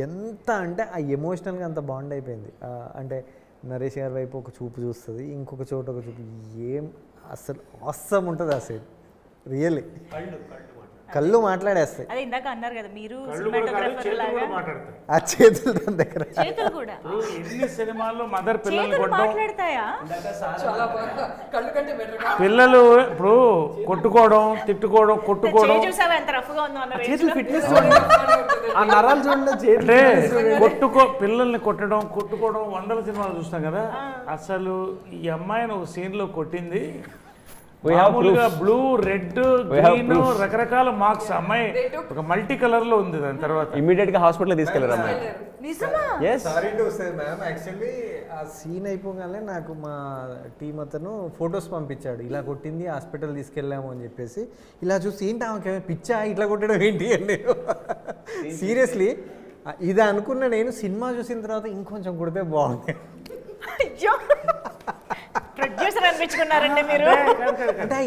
[SPEAKER 6] ఎంత అంటే ఆ ఎమోషనల్గా అంత బాండ్ అయిపోయింది. అంటే నరేష్ గారి వైపు ఒక చూపు చూస్తుంది, ఇంకొక చోట ఒక చూపు, ఏం అసలు అవసరం ఉంటుంది ఆ సీన్ రియల్లీ. కళ్ళు మాట్లాడేస్తాయి.
[SPEAKER 1] అదే ఇందాక అన్నారు కదా మీరు సినిమాటోగ్రఫర్ లాగా
[SPEAKER 6] ఆ చేతులు దాని దగ్గర.
[SPEAKER 1] చేతులు కూడా
[SPEAKER 3] ఎన్ని సినిమాల్లో మదర్ పిల్లల్ని
[SPEAKER 1] చేతులు
[SPEAKER 3] కొట్టడం,
[SPEAKER 1] మాట్లాడతాయా?
[SPEAKER 5] చాలా బాగా కళ్ళు కంటే బెటర్.
[SPEAKER 3] పిల్లలు ఇప్పుడు కొట్టుకోవడం, తిట్టుకోవడం, కొట్టుకోవడం,
[SPEAKER 1] చూసావా ఎంత రఫ్ గా ఉందో అన్న
[SPEAKER 6] చేతులు ఫిట్నెస్ ఆ నరాలు చూడండి.
[SPEAKER 3] అంటే పిల్లల్ని కొట్టుకోవడం వందల సినిమాలు చూస్తాం కదా. అసలు ఈ అమ్మాయిని ఒక సీన్ లో కొట్టింది, మామూలుగా బ్లూ, రెడ్, గ్రీన్ రకరకాల మార్క్స్. అమ్మాయి ఒక మల్టీ కలర్ లో ఉంది. దాని తర్వాత
[SPEAKER 2] ఇమీడియట్ గా హాస్పిటల్ తీసుకెళ్లారు అమ్మాయి.
[SPEAKER 6] Sorry to say ma'am, actually ఆ సీన్ అయిపోగానే నాకు మా టీం అతను ఫొటోస్ పంపించాడు. ఇలా కొట్టింది, హాస్పిటల్ తీసుకెళ్ళాము అని చెప్పేసి. ఇలా చూసి ఏంటి ఆమె పిచ్చా ఇట్లా కొట్టడం ఏంటి అని సీరియస్లీ ఇది అనుకున్న నేను. సినిమా చూసిన తర్వాత ఇంకొంచెం కొడితే బాగుంది.
[SPEAKER 1] ప్రొడ్యూసర్ అనిపించుకున్నారంటే మీరు.
[SPEAKER 6] అంటే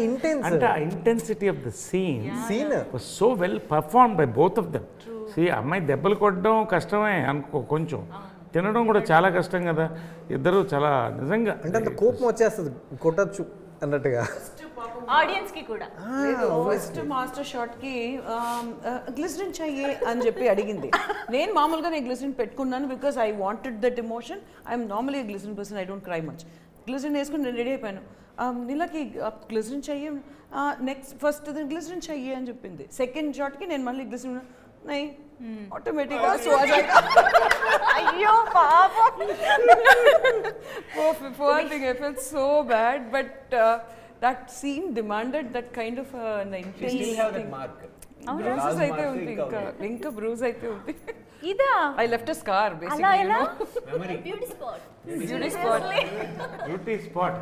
[SPEAKER 3] intensity of the scene
[SPEAKER 6] was
[SPEAKER 3] so well perform by both of them. అమ్మాయి దెబ్బలు కొట్టడం కష్టమే అనుకో, కొంచెం తినడం కూడా చాలా కష్టం కదా. ఇద్దరు చాలా నిజంగా
[SPEAKER 6] అంటే అంత కోపం వచ్చేస్తుంది, కొట్టచ్చు అన్నట్టుగా.
[SPEAKER 1] ఆడియన్స్ కి కూడా
[SPEAKER 5] ఫస్ట్ మాస్టర్ షాట్ కి గ్లిసరిన్ చెయ్యి అని చెప్పి అడిగింది. నేను మామూలుగా గ్లిసరిన్ పెట్టుకున్నాను because I wanted that emotion. I'm normally glycerine person, I don't cry much. Glycerine వేసుకుని నేను రెడీ అయిపోయాను. నీళ్ళకి గ్లిసరిన్ చెయ్యి, నెక్స్ట్ ఫస్ట్ గ్లిసరిన్ చెయ్యి అని చెప్పింది. సెకండ్ షాట్కి నేను మళ్ళీ గ్లిసరిన్ నై ఆటోమేటిక్గా
[SPEAKER 1] అయ్యో పాపం.
[SPEAKER 5] Poor thing, I felt so bad, but that scene demanded that kind of an intense.
[SPEAKER 2] You still have that mark.
[SPEAKER 5] Bruises అయితే ఉంది, ఇంకా బ్రూజ్ అయితే ఉంది.
[SPEAKER 1] ఇదా
[SPEAKER 5] I left a scar basically.
[SPEAKER 1] అలా ఎలా?
[SPEAKER 7] Beauty spot.
[SPEAKER 5] Beauty spot.
[SPEAKER 3] Beauty spot.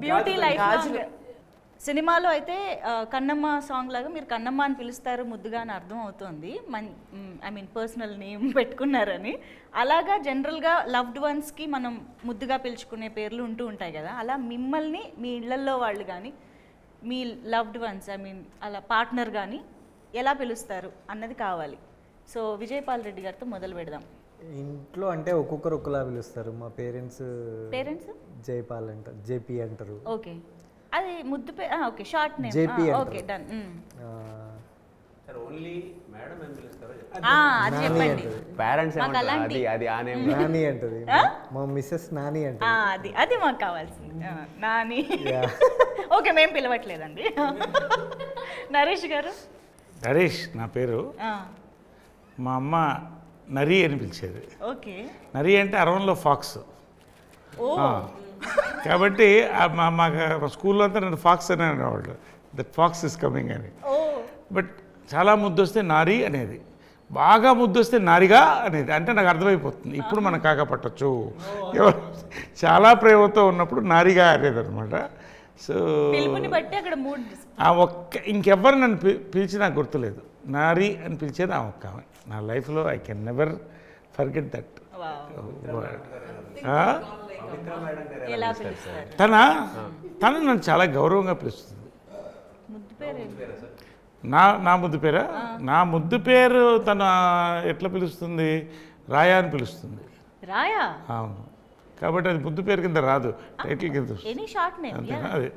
[SPEAKER 1] Beauty life. సినిమాలో అయితే కన్నమ్మ సాంగ్ లాగా మీరు కన్నమ్మ అని పిలుస్తారు ముద్దుగా అని అర్థం అవుతుంది. ఐ మీన్ పర్సనల్ నేమ్ పెట్టుకున్నారని. అలాగా జనరల్గా లవ్డ్ వన్స్కి మనం ముద్దుగా పిలుచుకునే పేర్లు ఉంటూ ఉంటాయి కదా. అలా మిమ్మల్ని మీ ఇళ్లల్లో వాళ్ళు కానీ మీ లవ్డ్ వన్స్ ఐ మీన్ అలా పార్ట్నర్ కానీ ఎలా పిలుస్తారు అన్నది కావాలి. సో విజయపాల్ రెడ్డి గారితో మొదలు పెడదాం.
[SPEAKER 6] ఇంట్లో అంటే ఒక్కొక్కరు ఒక్కలా పిలుస్తారు. మా పేరెంట్స్ జైపాల్ అంటారు, జేపీ అంటారు.
[SPEAKER 1] ఓకే, అది ముద్దు okay, short name.
[SPEAKER 6] JP
[SPEAKER 1] okay, done.
[SPEAKER 2] Only madam అని పిలుస్తారో
[SPEAKER 1] అది చెప్పండి.
[SPEAKER 2] పేరెంట్స్ అది అది ఆ నేమ్
[SPEAKER 6] నాని అంటది. మా మిస్సెస్ నాని అంటది.
[SPEAKER 1] అది అది మాకు కావాల్సింది, నాని. ఓకే, మేము పిలవట్లేదండి. నరేష్ గారు?
[SPEAKER 3] నరేష్ నా పేరు. మా అమ్మ నరి అని పిలిచేది.
[SPEAKER 1] ఓకే,
[SPEAKER 3] నరి అంటే అరవంలో ఫాక్స్. కాబట్టి మా స్కూల్లో అంతా నన్ను ఫాక్స్ అని అనేవాళ్ళు. దట్ ఫాక్స్ ఇస్ కమింగ్ అని. బట్ చాలా ముద్దు వస్తే నారి అనేది, బాగా ముద్దు వస్తే నారిగా అనేది. అంటే నాకు అర్థమైపోతుంది ఇప్పుడు మనం కాక పట్టచ్చు. చాలా ప్రేమతో ఉన్నప్పుడు నారిగా అనేది అనమాట. సో ఆ ఒక్క ఇంకెవ్వరు నన్ను పిలిచి నాకు గుర్తులేదు. నారి అని పిలిచేది ఆ ఒక్క ఆమె. నా లైఫ్లో I can never forget that word. తను నన్ను చాలా గౌరవంగా పిలుస్తుంది. నా ముద్దు పేరా? నా ముద్దు పేరు తను ఎట్లా పిలుస్తుంది? రాయా అని పిలుస్తుంది.
[SPEAKER 1] రాయా?
[SPEAKER 3] అవును. కాబట్టి అది ముద్దు పేరు కింద రాదు, టైటిల్ కింద అదే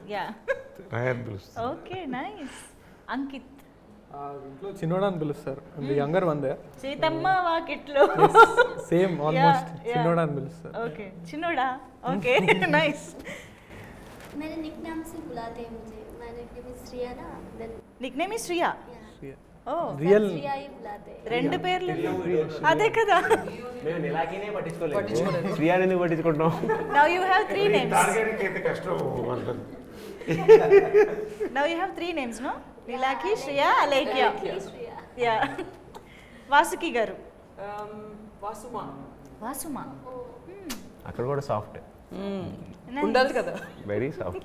[SPEAKER 3] రాయా అని పిలుస్తుంది.
[SPEAKER 1] Okay, nice. అంకిత్?
[SPEAKER 4] ఇంట్లో చిన్నోడా అని పిలుస్తారు. Younger one they.
[SPEAKER 1] సీతమ్మ వాకిట్లో
[SPEAKER 4] సేమ్ ఆల్మోస్ట్ చిన్నోడా అని పిలుస్తారు.
[SPEAKER 1] ఓకే, చిన్నోడా. Okay, nice.
[SPEAKER 7] मेरे निकनेम से बुलाते हैं मुझे. मैं निकनेम श्रिया ना, देन
[SPEAKER 1] निकनेम is श्रिया. ఓ,
[SPEAKER 4] రియల్
[SPEAKER 7] श्रिया ही बुलाते हैं.
[SPEAKER 1] రెండు పేర్లు అదే కదా.
[SPEAKER 2] మేము నిలాకినే పట్టించుకోలేదు, శ్రియాని ఎందుకు పట్టించుకుంటాం?
[SPEAKER 1] Now you have 3 names. Now you have 3 names, no? Nilaki, Shriya, Alekia. Yeah. Vasuki గారు? వాసుమా.
[SPEAKER 2] అక్కడ కూడా సాఫ్ట్
[SPEAKER 5] ఉండాలి కదా,
[SPEAKER 2] వెరీ సాఫ్ట్.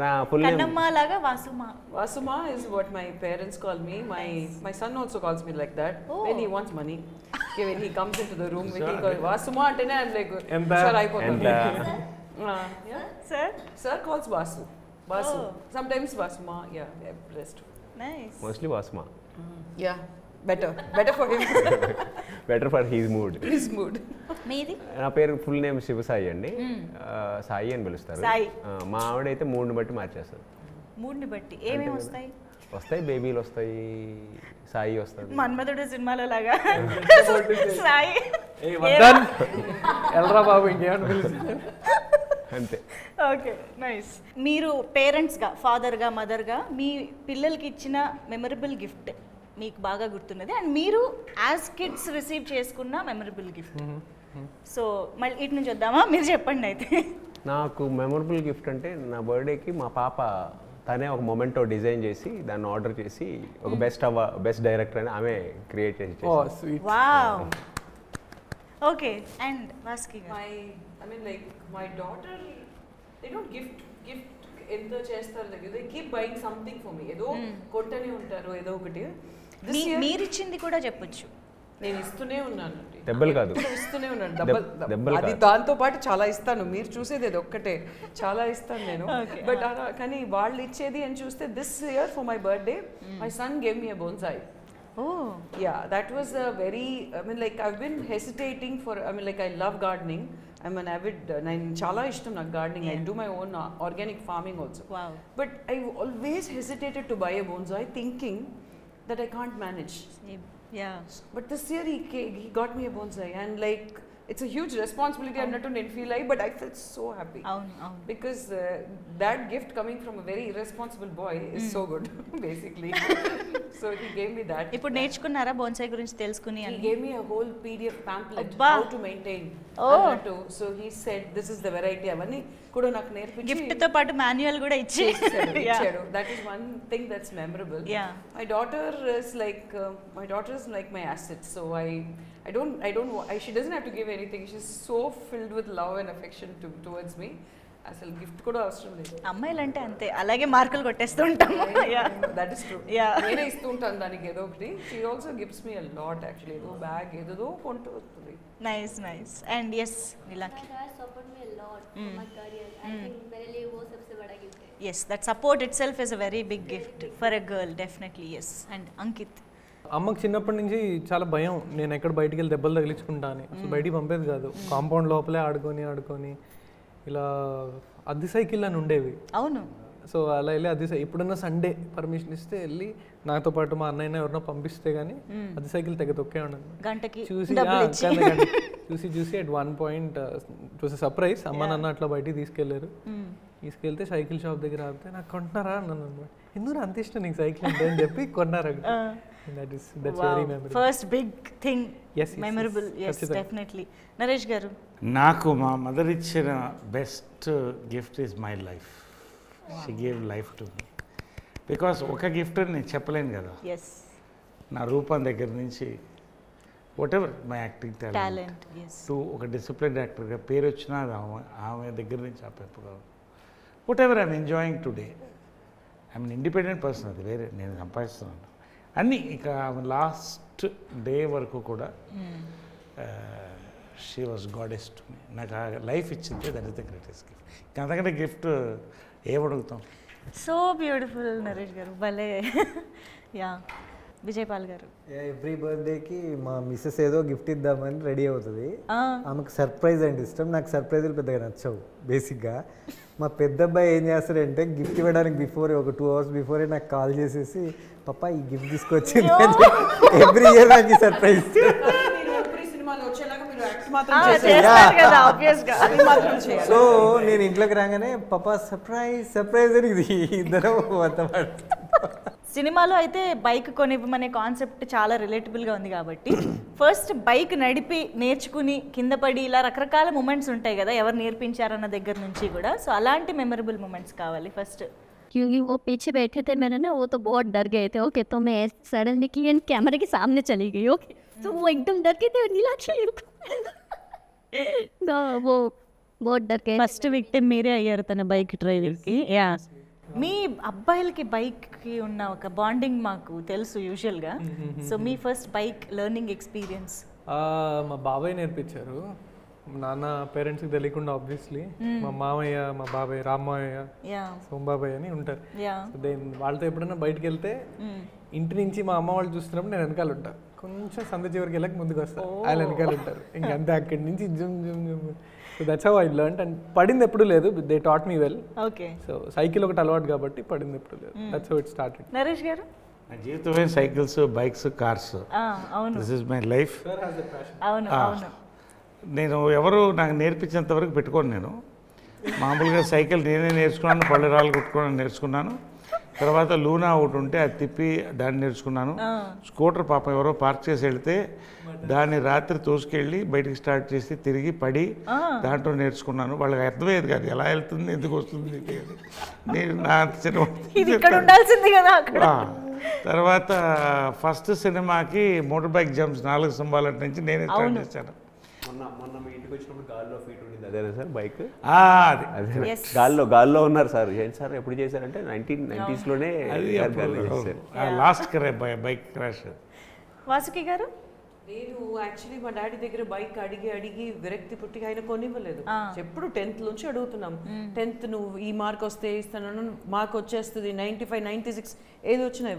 [SPEAKER 2] నా ఫుల్ నేమ్
[SPEAKER 1] కన్నమ్మ లాగా వాసుమా.
[SPEAKER 5] Vasuma is what my parents call me. My son also calls me like that when he wants money. Okay, when he comes into the room, when he calls Vasuma antene I'm like sir అయిపోతుంది. Yeah, sir calls Vasu. Sometimes Vasuma. Yeah, blessed.
[SPEAKER 1] Nice.
[SPEAKER 2] Mostly Vasuma.
[SPEAKER 5] Yeah, better for him.
[SPEAKER 2] Better for his mood.
[SPEAKER 5] His mood.
[SPEAKER 1] మీది?
[SPEAKER 2] నా పేరు ఫుల్ నేమ్ శివసాయి అండి. సాయి అని పిలుస్తారు.
[SPEAKER 1] సాయి.
[SPEAKER 2] మా ఆవిడైతే మూడ్ని బట్టి మార్చేస్తారు.
[SPEAKER 1] మూడ్ని బట్టి ఏమేమి వస్తాయి?
[SPEAKER 2] వస్తాయి, బేబీలు వస్తాయి, సాయి వస్తుంది.
[SPEAKER 1] మన్మధుడు సినిమాలో లాగా సాయి
[SPEAKER 4] ఎల్రా బాబు ఇంకేమన్నా పిలిచి
[SPEAKER 2] అంతే.
[SPEAKER 1] Okay, nice. మీరు పేరెంట్స్గా, ఫాదర్గా, మదర్గా మీ పిల్లలకి ఇచ్చిన మెమరబుల్ గిఫ్ట్ మీకు బాగా గుర్తున్నది అండ్ మీరు యాజ్ కిడ్స్ రిసీవ్ చేసుకున్న మెమరబుల్ గిఫ్ట్. సో మళ్ళీ ఇటు నుంచి వద్దామా, మీరు చెప్పండి అయితే.
[SPEAKER 2] నాకు మెమరబుల్ గిఫ్ట్ అంటే నా బర్త్డేకి మా పాప తనే ఒక మొమెంటో డిజైన్ చేసి దాన్ని ఆర్డర్ చేసి ఒక బెస్ట్ డైరెక్టర్ అని ఆమె క్రియేట్ చేసి.
[SPEAKER 1] వావ్. ఓకే, అండ్ వాస్కి గారు.
[SPEAKER 5] My daughter, they don't gift ఎంత చేస్తారు దగ్గర, they keep buying something for me. ఏదో కొట్టనే ఉంటారు ఏదో ఒకటి.
[SPEAKER 1] మీరు ఇచ్చింది కూడా చెప్పొచ్చు.
[SPEAKER 5] నేను ఇస్తూనే ఉన్నాను,
[SPEAKER 2] దెబ్బలు కాదు,
[SPEAKER 5] ఇస్తూనే ఉన్నాను.
[SPEAKER 2] అది
[SPEAKER 5] దాంతో పాటు చాలా ఇస్తాను, మీరు చూసేది అది ఒక్కటే, చాలా ఇస్తాను నేను. బట్ కానీ వాళ్ళు ఇచ్చేది అని చూస్తే this year for my birthday my son gave me a bonsai.
[SPEAKER 1] Oh.
[SPEAKER 5] Yeah, that was a very, I mean like I've been hesitating for, I mean like I love gardening. I'm an avid, నేను చాలా ఇష్టం నాకు gardening. I do my own organic farming also.
[SPEAKER 1] Wow.
[SPEAKER 5] But I always hesitated to buy a bonsai thinking that I can't manage.
[SPEAKER 1] Yeah.
[SPEAKER 5] But this year he got me a bonsai and like it's a huge responsibility. I'm not to feel like, but I felt so happy. Because that gift coming from a very irresponsible boy is so good, basically. So he gave me that.
[SPEAKER 1] ఇప్పుడు నేర్చుకున్నారా బోన్సాయి గురించి తెలుసుకుని?
[SPEAKER 5] He gave me a whole PDF pamphlet how to maintain. So he said this is the variety. అవన్నీ కూడా నాకు నేర్పించి
[SPEAKER 1] గిఫ్ట్ తో పాటు మాన్యువల్ కూడా ఇచ్చాడు.
[SPEAKER 5] That is one thing that's memorable.
[SPEAKER 1] Yeah.
[SPEAKER 5] My daughter is like my asset. So she doesn't have to give anything. She's so filled with love and affection towards me. అసలు గిఫ్ట్ కూడా అవసరం లేదు.
[SPEAKER 1] అమ్మాయిలంటే అంతే, అలాగే మార్కులు కొట్టేస్తుంటాం.
[SPEAKER 5] That is true. నేనే ఇస్తూ ఉంటాను దానికి ఏదో ఒకటి. She also gives me a lot actually. ఏదో బ్యాగ్ ఏదో కొంటూ వస్తుంది.
[SPEAKER 1] Nice nice. And yes, Nilaki.
[SPEAKER 7] Support me a lot for my career. I think मेरे लिए वो सबसे बड़ा gift है.
[SPEAKER 1] Yes, that support itself is a very big gift for a girl, definitely. Yes. And Ankit.
[SPEAKER 4] అమ్మకి చిన్నప్పటి నుంచి చాలా భయం, నేను ఎక్కడ బయటికి వెళ్ళి దెబ్బలు తగిలించుకుంటా అని. అసలు బయటికి పంపేది కాదు, కాంపౌండ్ లోపలే ఆడుకొని ఇలా అద్దె సైకిల్ అని ఉండేవి.
[SPEAKER 1] అవును.
[SPEAKER 4] సో అలా వెళ్ళి అద్దె ఎప్పుడన్నా సండే పర్మిషన్ ఇస్తే వెళ్ళి నాతో పాటు మా అన్నయ్య ఎవరినో పంపిస్తే కానీ అద్దె సైకిల్ తెగ తొక్కే ఉండదు.
[SPEAKER 1] గంటకి
[SPEAKER 4] చూసి అట్ వన్ పాయింట్ చూసి సర్ప్రైజ్ అమ్మ నాన్న అట్లా బయటికి తీసుకెళ్తే సైకిల్ షాప్ దగ్గర ఆపితే నాకు కొంటున్నారా అన్నాను అనమాట. ఎందుకు అంత ఇష్టం నీకు సైకిల్ అంటే అని చెప్పి కొన్నారు. That's very memorable.
[SPEAKER 1] First big thing.
[SPEAKER 4] Yes.
[SPEAKER 1] Memorable. Yes, definitely. Naresh garu.
[SPEAKER 3] నాకు మా మదర్ ఇచ్చిన best gift is my life. She gave life to me. Because ఒక గిఫ్ట్ నేను చెప్పలేను కదా.
[SPEAKER 1] Yes.
[SPEAKER 3] నా రూపం దగ్గర నుంచి what ever my acting talent to ఒక డిసిప్లిన్ యాక్టర్గా పేరు వచ్చినా ఆమె దగ్గర నుంచి ఆ పెంపకం what ever I'm enjoying today. I'm independent person, అది వేరే, నేను సంపాదిస్తున్నాను అన్నీ. ఇక లాస్ట్ డే వరకు కూడా she was goddess to me. నాకు ఆ లైఫ్ ఇచ్చింది, that is the greatest gift. ఇంకా అంతకంటే గిఫ్ట్ ఏమడుగుతాం.
[SPEAKER 1] సో బ్యూటిఫుల్ నరేష్ గారు, భలే. యా, విజయపాల్ గారు.
[SPEAKER 6] ఎవ్రీ బర్త్డేకి మా మిస్సెస్ ఏదో గిఫ్ట్ ఇద్దామని రెడీ అవుతుంది. ఆమెకు సర్ప్రైజ్ అంటే ఇష్టం, నాకు సర్ప్రైజులు పెద్దగా నచ్చవు బేసిక్గా. మా పెద్ద అబ్బాయి ఏం చేస్తాడంటే గిఫ్ట్ ఇవ్వడానికి బిఫోర్ ఒక 2 hours బిఫోరే నాకు కాల్ చేసేసి పప్పా ఈ గిఫ్ట్ తీసుకొచ్చింది ఎవ్రీ ఇయర్ నాకు ఈ సర్ప్రైజ్. సో నేను ఇంట్లోకి రాగానే పప్పా సర్ప్రైజ్ అని ఇది ఇద్దరు
[SPEAKER 1] సినిమాలో అయితే బైక్ కొనివ్వమనే కాన్సెప్ట్ చాలా రిలేటబుల్గా ఉంది కాబట్టి ఫస్ట్ బైక్ నడిపి నేర్చుకుని కింద పడి ఇలా రకరకాల మూమెంట్స్ ఉంటాయి కదా, ఎవరు నేర్పించారన్న దగ్గర నుంచి కూడా. సో అలాంటి మెమరబుల్ మూమెంట్స్ కావాలి ఫస్ట్.
[SPEAKER 7] क्योंकि वो पीछे बैठे थे मेरे ना, वो तो बहुत डर गए थे. ओके, तो मैं सडनली की कैमरे के सामने चली गई. ओके, तो वो एकदम डर गए थे. नीलाक्षी वो बहुत डर गए.
[SPEAKER 1] ఫస్ట్ విక్టిమ్ మీరే అయ్యారు తన బైక్ డ్రైవింగ్కి. యా, మీ అబ్బాయిలకి బైక్కి ఉన్న ఒక బాండింగ్ మాకు తెలుసు యూజువల్గా. సో మీ ఫస్ట్ బైక్ లెర్నింగ్ ఎక్స్పీరియన్స్?
[SPEAKER 4] మా బాబాయ్ నేర్పించారు. నాన్న పేరెంట్స్కి తెలియకుండా ఆబ్వియస్లీ. మా మామయ్య, మా బాబాయ్, రామ్మయ్య, సోంబాబాయ్ అని ఉంటారు. వాళ్ళతో ఎప్పుడైనా బయటకు వెళ్తే ఇంటి నుంచి మా అమ్మ వాళ్ళు చూస్తున్నప్పుడు నేను వెనకాల ఉంటాను. కొంచెం సంద చివరికి వెళ్ళక ముందుకు వస్తారు, ఆయన వెనకాల ఉంటారు, ఇంకంతే అక్కడి నుంచి జుమ్ జుమ్ జుమ్. So that's how I learn. And పడింది ఎప్పుడు లేదు, they taught me well.
[SPEAKER 1] Okay.
[SPEAKER 4] So cycle ఒకటి అలవాటు కాబట్టి పడింది ఎప్పుడు లేదు. That's how it started.
[SPEAKER 1] Naresh గారు?
[SPEAKER 3] నా జీవితమే సైకిల్స్, బైక్స్, కార్స్.
[SPEAKER 1] అవును,
[SPEAKER 3] దిస్ ఇస్ మై లైఫ్.
[SPEAKER 1] అవును అవును.
[SPEAKER 3] నేను ఎవరు నాకు నేర్పించేంత వరకు పెట్టుకోను. నేను మామూలుగా సైకిల్ నేనే నేర్చుకున్నాను, పళ్ళు రాళ్ళు కొట్టుకోవడం నేర్చుకున్నాను. తర్వాత లూనా ఒకటి ఉంటే అది తిప్పి దాన్ని నేర్చుకున్నాను. స్కూటర్ పాపం ఎవరో పార్క్ చేసి వెళ్తే దాన్ని రాత్రి తోసుకెళ్ళి బయటికి స్టార్ట్ చేసి తిరిగి పడి దాంట్లో నేర్చుకున్నాను. వాళ్ళకి అర్థమయ్యేది కాదు ఎలా వెళ్తుంది, ఎందుకు వస్తుంది. నేను నా తర్వాత ఫస్ట్ సినిమాకి మోటార్ బైక్ జంప్స్ 4 స్తంభాల నుంచి నేనే స్టార్ట్ చేశాను.
[SPEAKER 2] మొన్న మీ ఇంటికి వచ్చినప్పుడు గాల్లో ఫీట్ ఉండింది అదేనా సార్ బైక్?
[SPEAKER 3] అది
[SPEAKER 2] గాల్లో ఉన్నారు సార్. ఏంటి సార్ ఎప్పుడు చేశారంటే 1990s లోనే
[SPEAKER 3] లాస్ట్ బైక్ క్రాష్.
[SPEAKER 1] వాసుకి గారు?
[SPEAKER 5] నేను యాక్చువల్లీ మా డాడీ దగ్గర బైక్ అడిగి విరక్తి పుట్టి ఆయన కొనివ్వలేదు. ఎప్పుడు 10th నుంచి అడుగుతున్నాం, 10th నువ్వు ఈ మార్క్ వస్తే ఇస్తాను, మార్క్ వచ్చేస్తుంది 95, 96 ఏది వచ్చినా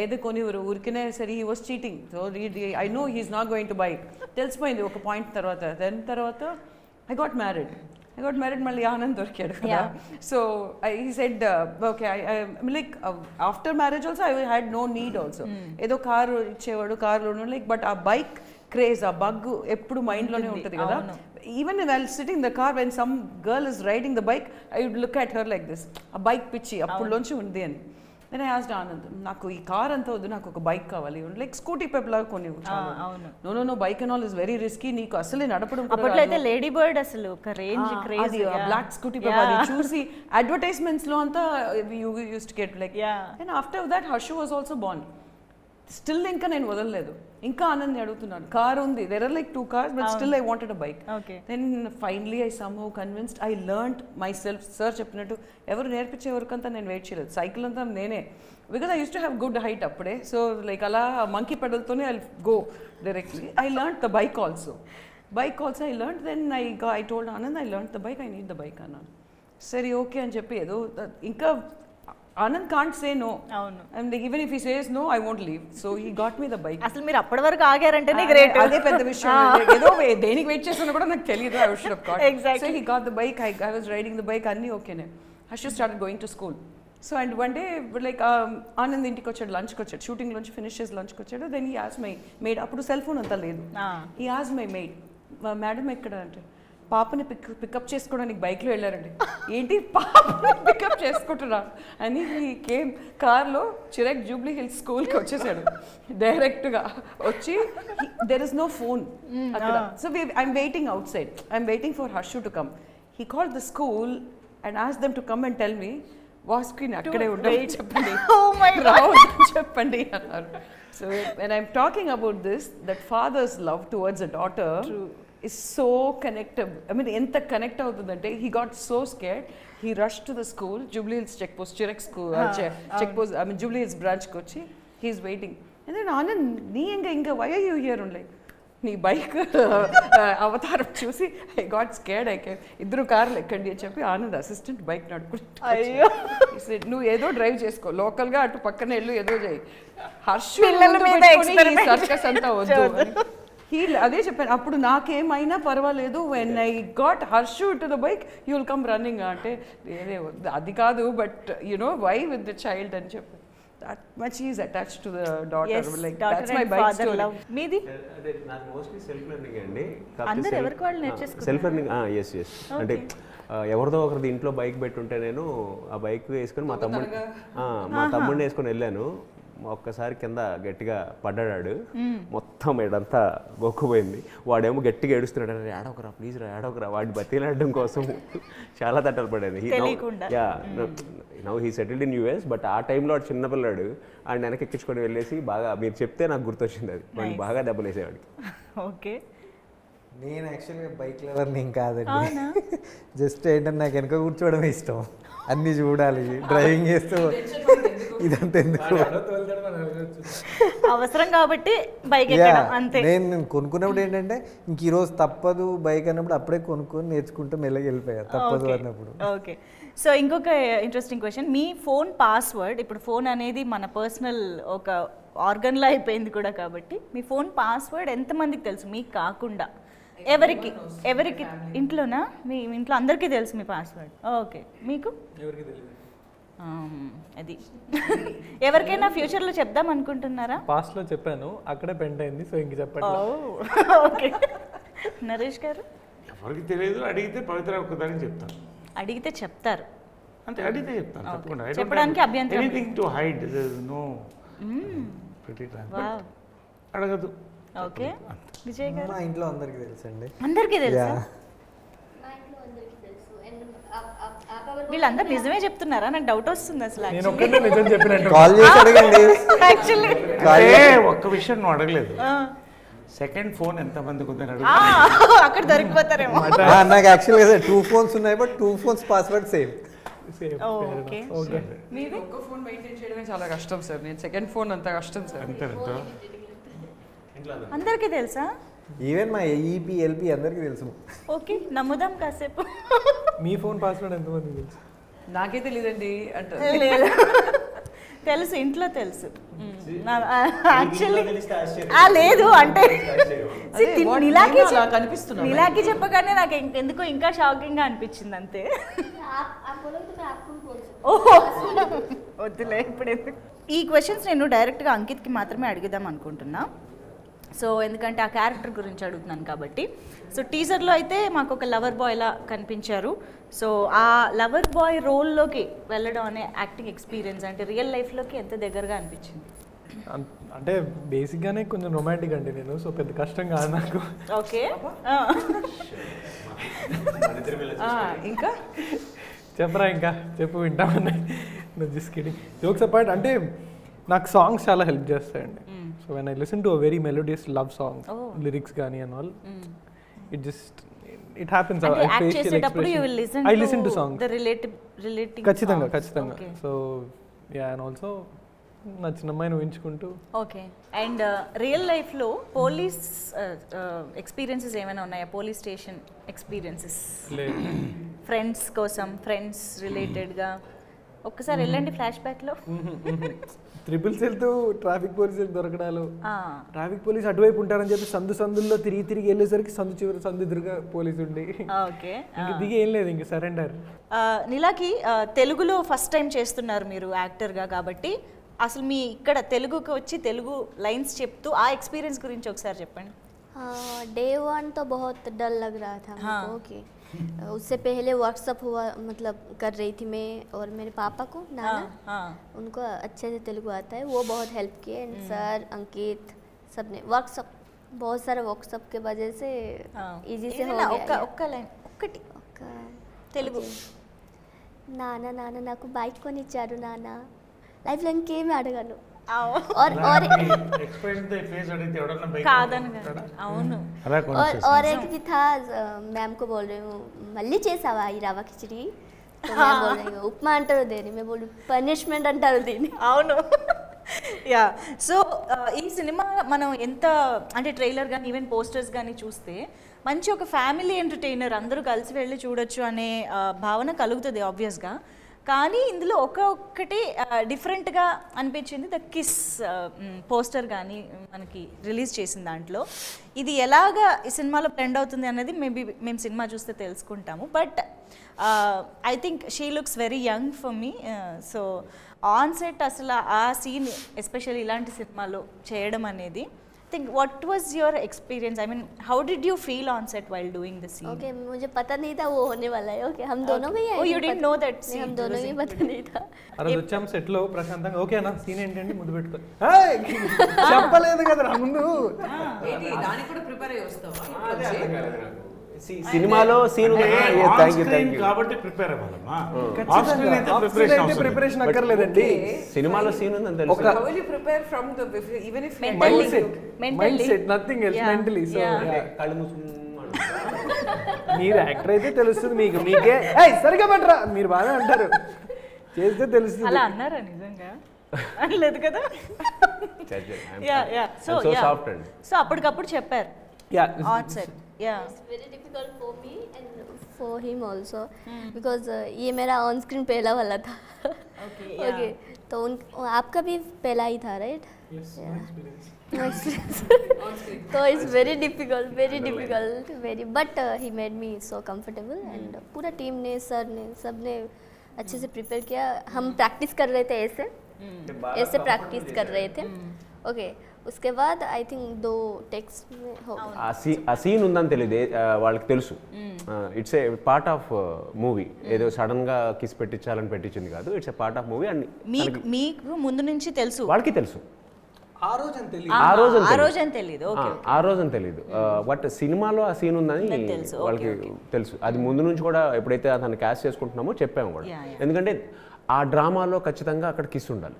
[SPEAKER 5] ఏది కొనివ్వరు. ఊరికనే సరే he was cheating. So I know he is not going to buy. తెలిసిపోయింది ఒక పాయింట్ తర్వాత. తర్వాత ఐ గాట్ మ్యారీడ్. మళ్ళీ ఆనంద్ దొరికాడు కదా. So he said okay like after marriage also I had no need also. ఏదో కారు ఇచ్చేవాడు, కార్లో లైక్ బట్ ఆ బైక్ క్రేజ్, ఆ బగ్ ఎప్పుడు మైండ్ లోనే ఉంటుంది కదా. even while sitting in the car when some girl is riding the bike I would look at her like this. ఆ బైక్ పిచ్చి అప్పుడులోంచి ఉంది అని. then I asked Anand, నాకు ఈ కార్ అంతా వద్దు, నాకు ఒక బైక్ కావాలి. లైక్ స్కూటీ పెప్ లాగా కొన్ని. No bike and all is very risky, నీకు అసలే నడపడం.
[SPEAKER 1] అప్పట్లో అయితే లేడీ బర్డ్ అసలు ఒక range craze,
[SPEAKER 5] black Scooty Pep అది చూసి అడ్వర్టైజ్మెంట్స్ లో అంతా you used to get like. And after that Harshu was also born. Still ఇంకా నేను వదలలేదు, ఇంకా ఆనంద్ అడుగుతున్నాను. కార్ ఉంది, there are like 2 cars but still I wanted a bike. Then finally I somehow convinced. I learned my self. Sir చెప్పినట్టు ఎవరు నేర్పించే వరకంతా నేను వెయిట్ చేయలేదు. సైకిల్ అంతా నేనే, because I used to have good height అప్పుడే. సో లైక్ అలా మంకీ పెడల్తోనే I go directly. I learn the bike also I learn. Then I told Anand I learn the bike, I need the bike అన్నాను. సరే ఓకే అని చెప్పి ఏదో ఇంకా Anand can't say no. And even if he says no, I won't leave. So he got me the bike.
[SPEAKER 1] అసలు మీరు అప్పటి వరకు ఆగారంటేనే గ్రేట్.
[SPEAKER 5] అదే పెద్ద విషయం. ఏదో దేనికి వెయిట్ చేస్తున్నా కూడా నాకు తెలియదు. I should have got. Exactly. So he got the bike. I was riding the bike. అన్నీ ఓకేనే. Harshu started going to school. So and one day like Anand ఇంటికి వచ్చాడు, లంచ్కి వచ్చాడు, షూటింగ్ నుంచి ఫినిష్ చేసి లంచ్కి వచ్చాడు. Then he asked my maid, అప్పుడు సెల్ ఫోన్ అంతా లేదు. He asked my maid, madam ఎక్కడ అంటే, పాపని పికప్ చేసుకోవడానికి బైక్లో వెళ్ళారండి. ఏంటి పాపని పికప్ చేసుకుంటున్నా అని కేమ్ కార్లో చిరాక్ జూబ్లీ హిల్స్ స్కూల్కి వచ్చేసాడు డైరెక్ట్గా. వచ్చి దెర్ ఇస్ నో ఫోన్ అక్కడ. So I'm waiting outside, I'm waiting for Harshu to come. He called the school and asked them to come and tell me, వాస్కిన్ అక్కడే ఉండవు చెప్పండి, రావద్దని చెప్పండి అన్నారు. So when I'm talking about this, that fathers love towards a daughter is so connected. I mean, enta connect avutundante, he got so scared, he rushed to the school, Jubilee Hills check post, Chirac school, check post, I mean Jubilee Hills branch kochi, he is waiting. And then Anand, nee inga why are you here? Like nee bike avataram chusi I got scared. I came idru car lekkandi అని చెప్పి ఆనంద్ అసిస్టెంట్ బైక్ నడుపుకుంటూ అయ్యో నువ్వు ఏదో డ్రైవ్ చేసుకో, లోకల్ గా అటు పక్కన వెళ్ళు, ఏదో చేయి, హర్షు సర్కస్ అంతా వద్దు. అదే చెప్పాను అప్పుడు, నాకేమైనా పర్వాలేదు, when I got Harshu to the bike you will come running అంటే, అది కాదు but you know why with the child అని చెప్పి. that much he is attached to the daughter. Yes, like that's my bike story.
[SPEAKER 1] Meedi
[SPEAKER 2] ade నాకు mostly self learning అండి.
[SPEAKER 1] అందరూ ఎవరికి వాళ్ళు నేర్చేసుకుంటారు.
[SPEAKER 2] సెల్ఫ్ లెర్నింగ్ yes అంటే ఎవరిదో ఒకరిది ఇంట్లో బైక్ పెట్టుంటే నేను ఆ బైక్ వేసుకొని మా తమ్ముడిని వేసుకొని వెళ్ళాను. ఒక్కసారి కింద గట్టిగా పడ్డాడు, మొత్తం ఏడంతా గొక్కుపోయింది. వాడేమో గట్టిగా ఏడుస్తున్నాడు, ఏడవకరా ప్లీజ్ రా ఏడవకరా, వాడిని బతిలాడడం కోసం చాలా తట్టలు పడాను. Now he settled in US, but ఆ టైంలో వాడు చిన్నపిల్లాడు, ఆయన వెనక్కి ఎక్కించుకొని వెళ్ళేసి బాగా మీరు చెప్తే నాకు గుర్తొచ్చింది, అది వాడిని బాగా దెబ్బలేసేవాడికి.
[SPEAKER 1] ఓకే,
[SPEAKER 6] నేను యాక్చువల్గా బైక్ లవర్ని ఏం కాదండి, జస్ట్ ఏంటంటే నాకు వెనక కూర్చోవడమే ఇష్టం, అన్నీ చూడాలి, డ్రైవింగ్ చేస్తూ ఇదంతా ఎందుకు
[SPEAKER 1] అవసరం కాబట్టి బైక్ ఎక్కడం అంతే.
[SPEAKER 6] నేను కొనుక్కున్నప్పుడు ఏంటంటే ఇంక ఈరోజు తప్పదు బైక్ అన్నప్పుడు అప్పుడే కొనుక్కొని నేర్చుకుంటే మెల్లగా వెళ్ళిపోయా, తప్పదు అన్నప్పుడు.
[SPEAKER 1] ఓకే, సో ఇంకొక ఇంట్రెస్టింగ్ క్వశ్చన్, మీ ఫోన్ పాస్వర్డ్, ఇప్పుడు ఫోన్ అనేది మన పర్సనల్ ఒక ఆర్గన్లా అయిపోయింది కూడా కాబట్టి మీ ఫోన్ పాస్వర్డ్ ఎంతమందికి తెలుసు మీకు కాకుండా? ఎవరికి ఇంట్లోనా? మీ ఇంట్లో అందరికీ తెలుసు మీ పాస్వర్డ్. ఓకే, మీకు?
[SPEAKER 4] ఎవరికి తెలియదు.
[SPEAKER 1] అది ఎవరికైనా ఫ్యూచర్లో చెప్దాం అనుకుంటున్నారా?
[SPEAKER 4] పాస్ట్లో చెప్పాను, అక్కడే పెంట్ అయింది, సో ఇంక చెప్పండి.
[SPEAKER 1] ఓకే, నరేష్ గారు?
[SPEAKER 3] ఎవరికి తెలియదు, అడిగితే పవిత్ర ఒక్కదానికి చెప్తాను.
[SPEAKER 1] అడిగితే చెప్తారు
[SPEAKER 3] అంటే అడిగితే చెప్తాను తప్పకుండా.
[SPEAKER 1] చెప్పడానికి అభ్యంతరం
[SPEAKER 3] anything to hide, no pretty transparent. అడగదు.
[SPEAKER 1] ఓకే, విజయ్ గారు?
[SPEAKER 6] మా ఇంట్లో అందరికీ తెలుసండి.
[SPEAKER 1] అందరికీ తెలుసా? వీళ్ళందరూ నిజమే చెప్తున్నారా? నాకు డౌట్ వస్తుంది అసలు.
[SPEAKER 4] నేను ఒక్కటే నిజం చెప్పినట్టు.
[SPEAKER 6] కాల్ చేసి అడగండి.
[SPEAKER 1] యాక్చువల్లీ
[SPEAKER 3] ఒక్క విషయం నువ్వు అడగలేదు, సెకండ్ ఫోన్ ఎంతమందికి ఉందని అడుగు.
[SPEAKER 1] అక్కడ దొరికిపోతారేమో.
[SPEAKER 6] నాకు యాక్చువల్గా 2 phones ఉన్నాయి, but 2 phones password same.
[SPEAKER 1] Okay,
[SPEAKER 5] మీరు ఒక్క ఫోన్ మెయింటైన్ చేయడమే చాలా కష్టం సార్. నేను సెకండ్ ఫోన్ అంత కష్టం సార్.
[SPEAKER 1] అందరికీ తెలుసా?
[SPEAKER 6] ఈవెన్ మా ఏఈపీ ఎల్పీ అందరికీ తెలుసు.
[SPEAKER 1] ఓకే, నమ్ముదాం కాసేపు.
[SPEAKER 4] మీ ఫోన్ పాస్వర్డ్ ఎంతమంది తెలుసు?
[SPEAKER 5] నాకే తెలియదండి అంటే.
[SPEAKER 1] తెలుసు, ఇంట్లో తెలుసు యాక్చువల్లీ. లేదు అంటే నీలాకి చెప్పగానే నాకు ఎందుకో ఇంకా షాకింగ్గా అనిపించింది అంతే. ఓహో, వద్దులే ఇప్పుడు. ఈ క్వశ్చన్స్ నేను డైరెక్ట్గా అంకిత్కి మాత్రమే అడుగుదాం అనుకుంటున్నా. సో ఎందుకంటే ఆ క్యారెక్టర్ గురించి అడుగుతున్నాను కాబట్టి. సో టీజర్లో అయితే మాకు ఒక లవర్ బాయ్లా కనిపించారు. సో ఆ లవర్ బాయ్ రోల్లోకి వెళ్ళడం అనే యాక్టింగ్ ఎక్స్పీరియన్స్ అంటే రియల్ లైఫ్లోకి ఎంత దగ్గరగా అనిపించింది?
[SPEAKER 4] అంటే బేసిక్గానే కొంచెం రొమాంటిక్ అండి నేను, సో పెద్ద కష్టం కాదు నాకు.
[SPEAKER 1] ఓకే,
[SPEAKER 5] ఇంకా
[SPEAKER 4] చెప్పరా? ఇంకా చెప్పు, వింటామని. Just kidding, jokes apart. అంటే నాకు సాంగ్స్ చాలా హెల్ప్ చేస్తాయండి. So when I listen to a very melodious love song, lyrics కానీ and all, it just it happens. I listen to songs ఖచ్చితంగా. సో యా, అండ్ ఆల్సో నచ్చిన అమ్మాయిని ఊహించుకుంటూ.
[SPEAKER 1] ఓకే, అండ్ రియల్ లైఫ్లో పోలీస్ ఎక్స్పీరియన్సెస్ ఏమైనా ఉన్నాయా? పోలీస్ స్టేషన్ ఎక్స్పీరియన్సెస్ ఫ్రెండ్స్ కోసం, ఫ్రెండ్స్ రిలేటెడ్గా ఒక్కసారి వెళ్ళండి ఫ్లాష్ బ్యాక్లో.
[SPEAKER 4] ట్రిపుల్స్ వెళ్తూ ట్రాఫిక్ పోలీసులు దొరకడాలు, ట్రాఫిక్ పోలీస్ అటువైపు ఉంటారని చెప్పి సందుల్లో తిరిగి వెళ్ళేసరికి సందు ఎదురుగా పోలీసు ఉండి దిగి ఏం లేదు, ఇంక సరెండర్.
[SPEAKER 1] నీలాకి తెలుగులో ఫస్ట్ టైం చేస్తున్నారు మీరు యాక్టర్గా కాబట్టి, అసలు మీ ఇక్కడ తెలుగుకి వచ్చి తెలుగు లైన్స్ చెప్తూ ఆ ఎక్స్పీరియన్స్ గురించి ఒకసారి చెప్పండి.
[SPEAKER 7] डे 1 तो बहुत डर लग रहा था हमको कि उससे पहले व्हाट्सअप हुआ, मतलब कर रही थी मैं और मेरे पापा को, नाना उनको अच्छे से तेलुगु आता है, वो बहुत हेल्प किए. एंड सर, अंकित, सब ने व्हाट्सअप, बहुत सारे व्हाट्सअप के वजह से इजी से हो गया.
[SPEAKER 1] ఒక్క లైన్ ఒక్కటి తెలుగు.
[SPEAKER 7] నాన్న నాన్న నాకు బైక్ కొనిచ్చారు నాన్న, లైఫ్ లో ఇంకేమి అడగను. और एक भी था, मैम को बोल रही हूँ మళ్ళీ చేసావా ఈ రవ్వ కిచడి, बोल रही हूँ ఉప్మా అంటారు దేని, మేము బోల్ పనిష్మెంట్ అంటారు దీన్ని.
[SPEAKER 1] అవును, యా. సో ఈ సినిమా మనం ఎంత అంటే ట్రైలర్ కానీ ఈవెన్ పోస్టర్స్ కానీ చూస్తే మంచి ఒక ఫ్యామిలీ ఎంటర్టైనర్, అందరూ కలిసి వెళ్ళి చూడొచ్చు అనే భావన కలుగుతుంది ఆబ్వియస్గా. కానీ ఇందులో ఒక్కటి డిఫరెంట్గా అనిపించింది, ద కిస్ పోస్టర్ కానీ మనకి రిలీజ్ చేసిన దాంట్లో. ఇది ఎలాగా ఈ సినిమాలో బ్లెండ్ అవుతుంది అనేది మేము సినిమా చూస్తే తెలుసుకుంటాము. But I think she looks very young for me. So on set అసలు ఆ సీన్ ఎస్పెషల్లీ ఇలాంటి సినిమాలో చేయడం అనేది, think what was your experience? I mean, how did you feel on set while doing the scene?
[SPEAKER 7] Okay, मुझे पता नहीं था वो होने वाला है. Okay, हम दोनों में ही.
[SPEAKER 1] Oh, you didn't know that scene?
[SPEAKER 7] हम दोनों में पता नहीं था.
[SPEAKER 4] అరే వచ్చాం సెట్ లో ప్రశాంతంగా, ఓకేనా సీన్ ఏంటంటే ముద్దు పెట్టుకో, చెప్పలేదు కదా ముందు.
[SPEAKER 5] దానికి కూడా ప్రిపేర్ అయ్యి వస్తావా?
[SPEAKER 2] సినిమాలో సీన్
[SPEAKER 3] కాబట్టి ప్రిపేర్ అవ్వాలమ్మా.
[SPEAKER 4] ప్రిపరేషన్ అక్కర్లేదండి,
[SPEAKER 2] సినిమాలో సీన్ ఉందని తెలుసు.
[SPEAKER 5] How will you prepare from the even if
[SPEAKER 4] mind set nothing else mentally. So
[SPEAKER 2] కళ్ళు మూసుకుని
[SPEAKER 4] మీరు యాక్టర్ అయితే తెలుస్తుంది మీకు, మీకే సరిగా పట్టరా మీరు బాగా అంటారు, చేస్తే తెలుస్తుంది.
[SPEAKER 1] అలా అన్నారా నిజంగా? అనలేదు కదా. సో అప్పటికప్పుడు చెప్పారు on set. Yeah,
[SPEAKER 7] it's very difficult for me and for him also because ये मेरा ऑन स्क्रीन पहला वाला था.
[SPEAKER 1] Okay,
[SPEAKER 7] okay, तो आपका भी पहला ही था, right? No experience. So it's very difficult, very. But he made me so comfortable and पूरा टीम ने, सर ने, सब ने अच्छे से प्रिपेयर किया. हम प्रैक्टिस कर रहे थे ऐसे प्रैक्टिस कर रहे थे. ओके, उसके बाद आई थिंक 2 टेक्स में हो गया.
[SPEAKER 2] ఆ సీన్ ఉందని తెలియదు వాళ్ళకి తెలుసు. It's a part of movie. ఏదో సడన్ గా కిస్ పెట్టించాలని పెట్టించింది కాదు. It's a part of movie. And
[SPEAKER 1] మీకు ముందు నుంచి తెలుసు?
[SPEAKER 2] వాళ్ళకి తెలుసు.
[SPEAKER 4] ఆ రోజు అని
[SPEAKER 1] తెలియదు.
[SPEAKER 2] ఆ రోజు అని తెలియదు. బట్ సినిమాలో ఆ సీన్ ఉందని వాళ్ళకి తెలుసు. అది ముందు నుంచి కూడా ఎప్పుడైతే అతను క్యాస్ట్ చేసుకుంటున్నామో చెప్పాము కూడా. ఎందుకంటే ఆ డ్రామాలో ఖచ్చితంగా అక్కడ కిస్ ఉండాలి.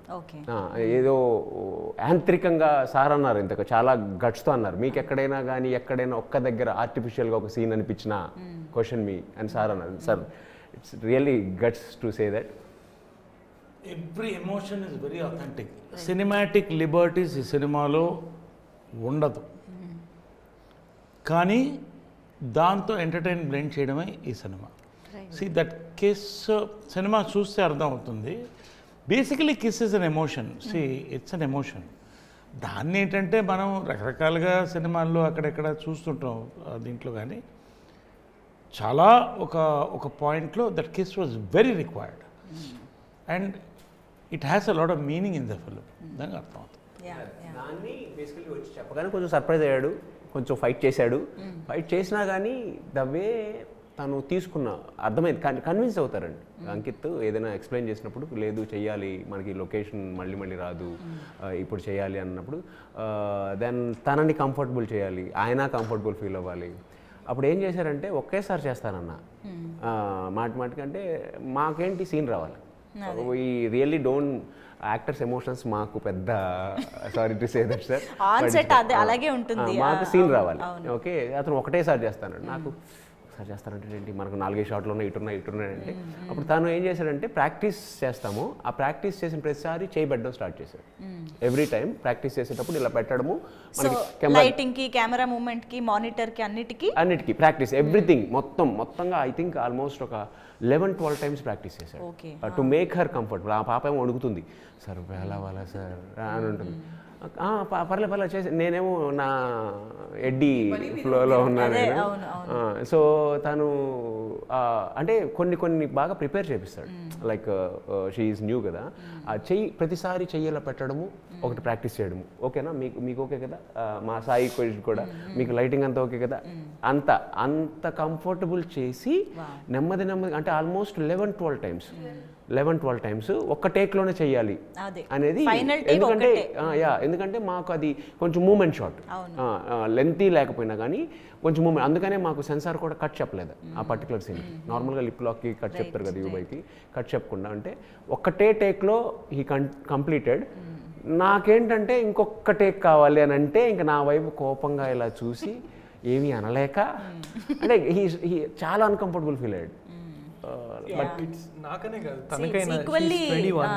[SPEAKER 2] ఏదో యాంత్రికంగా సార్ అన్నారు, ఇంతకు చాలా గట్స్తో అన్నారు, మీకు ఎక్కడైనా కానీ ఎక్కడైనా ఒక్క దగ్గర ఆర్టిఫిషియల్గా ఒక సీన్ అనిపించిన క్వశ్చన్ మీ అని సార్ అన్నారు. Sir it's really guts to say that.
[SPEAKER 3] Every emotion is very authentic. Cinematic liberties ఈ సినిమాలో ఉండదు, కానీ దాంతో ఎంటర్టైన్ బ్లెండ్ చేయడమే ఈ సినిమా. సీ దట్ కిస్ సినిమా చూస్తే అర్థమవుతుంది. Basically kiss is an emotion. See it's an emotion. దాన్ని ఏంటంటే మనం రకరకాలుగా సినిమాల్లో అక్కడెక్కడ చూస్తుంటాం దీంట్లో, కానీ చాలా ఒక పాయింట్లో that kiss was very required and it has a lot of meaning in the film. దానికి అర్థం అవుతుంది.
[SPEAKER 2] దాన్ని బేసికలీ వచ్చి చెప్పగానే కొంచెం సర్ప్రైజ్ అయ్యాడు, కొంచెం ఫైట్ చేశాడు. ఫైట్ చేసినా కానీ ద వే తను తీసుకున్న అర్థమైంది, కన్విన్స్ అవుతారండి. అంకిత్ ఏదైనా ఎక్స్ప్లెయిన్ చేసినప్పుడు లేదు చెయ్యాలి, మనకి లొకేషన్ మళ్ళీ రాదు, ఇప్పుడు చేయాలి అన్నప్పుడు దెన్ తనని కంఫర్టబుల్ చేయాలి, ఆయన కంఫర్టబుల్ ఫీల్ అవ్వాలి. అప్పుడు ఏం చేశారంటే ఒకేసారి చేస్తానన్న మాటికంటే మాకేంటి సీన్ రావాలి. We really don't actors emotions మాకు పెద్ద sorry to say that sir,
[SPEAKER 1] అలాగే ఉంటుంది,
[SPEAKER 2] మాకు సీన్ రావాలి. ఓకే, అతను ఒకటేసారి చేస్తానండి. నాకు ఒకసారి చేస్తానంటే ఏంటి, మనకు 4 షాట్లు ఉన్నాయి, ఇటున్నాయంటే అప్పుడు తను ఏం చేశాడంటే ప్రాక్టీస్ చేస్తాము. ఆ ప్రాక్టీస్ చేసిన ప్రతిసారి చేయి పెట్టడం స్టార్ట్ చేశాడు. ఎవ్రీ టైం ప్రాక్టీస్ చేసేటప్పుడు ఇలా పెట్టడము,
[SPEAKER 1] లైటింగ్ కి, కెమెరా మూమెంట్ కి, మానిటర్ కి,
[SPEAKER 2] అన్నిటికీ ప్రాక్టీస్, ఎవ్రీథింగ్ మొత్తం ఐ థింక్ ఆల్మోస్ట్ ఒక 11-12 టైమ్స్ ప్రాక్టీస్ చేశాడు టు మేక్ హర్ కంఫర్టబుల్. ఆ పాప ఏమో అడుగుతుంది, సార్ వెళ్ళావాలా సార్ అని ఉంటుంది. పర్లే చేసి, నేనేమో నా ఎడ్డీ ఫ్లోలో ఉన్నాను. సో తను అంటే కొన్ని బాగా ప్రిపేర్ చేపిస్తాడు. లైక్ షీ ఈజ్ న్యూ కదా, ఆ ప్రతిసారి చెయ్యేలా పెట్టడము, ఒకటి ప్రాక్టీస్ చేయడము. ఓకేనా, మీకు ఓకే కదా, మా సాయి కూడా మీకు లైటింగ్ అంతా ఓకే కదా, అంత కంఫర్టబుల్ చేసి నెమ్మది అంటే ఆల్మోస్ట్ 11-12 టైమ్స్ ఒక్క టేక్లోనే చెయ్యాలి అనేది. ఎందుకంటే మాకు అది కొంచెం మూమెంట్ షాట్, లెంతీ లేకపోయినా కానీ కొంచెం మూమెంట్. అందుకనే మాకు సెన్సార్ కూడా కట్ చెప్పలేదు ఆ పర్టికులర్ సీన్. నార్మల్గా లిప్ లాక్కి కట్ చెప్తారు కదా, యూబైకి కట్ చెప్పకుండా. అంటే ఒక్కటే టేక్లో హీ కంప్లీటెడ్. నాకేంటంటే ఇంకొక టేక్ కావాలి అని అంటే ఇంకా నా వైపు కోపంగా ఇలా చూసి ఏమీ అనలేక, అంటే చాలా అన్కంఫర్టబుల్ ఫీల్ అయ్యాడు.
[SPEAKER 4] బట్ ఇట్స్ నాకనే కాదు, తనకైనా 21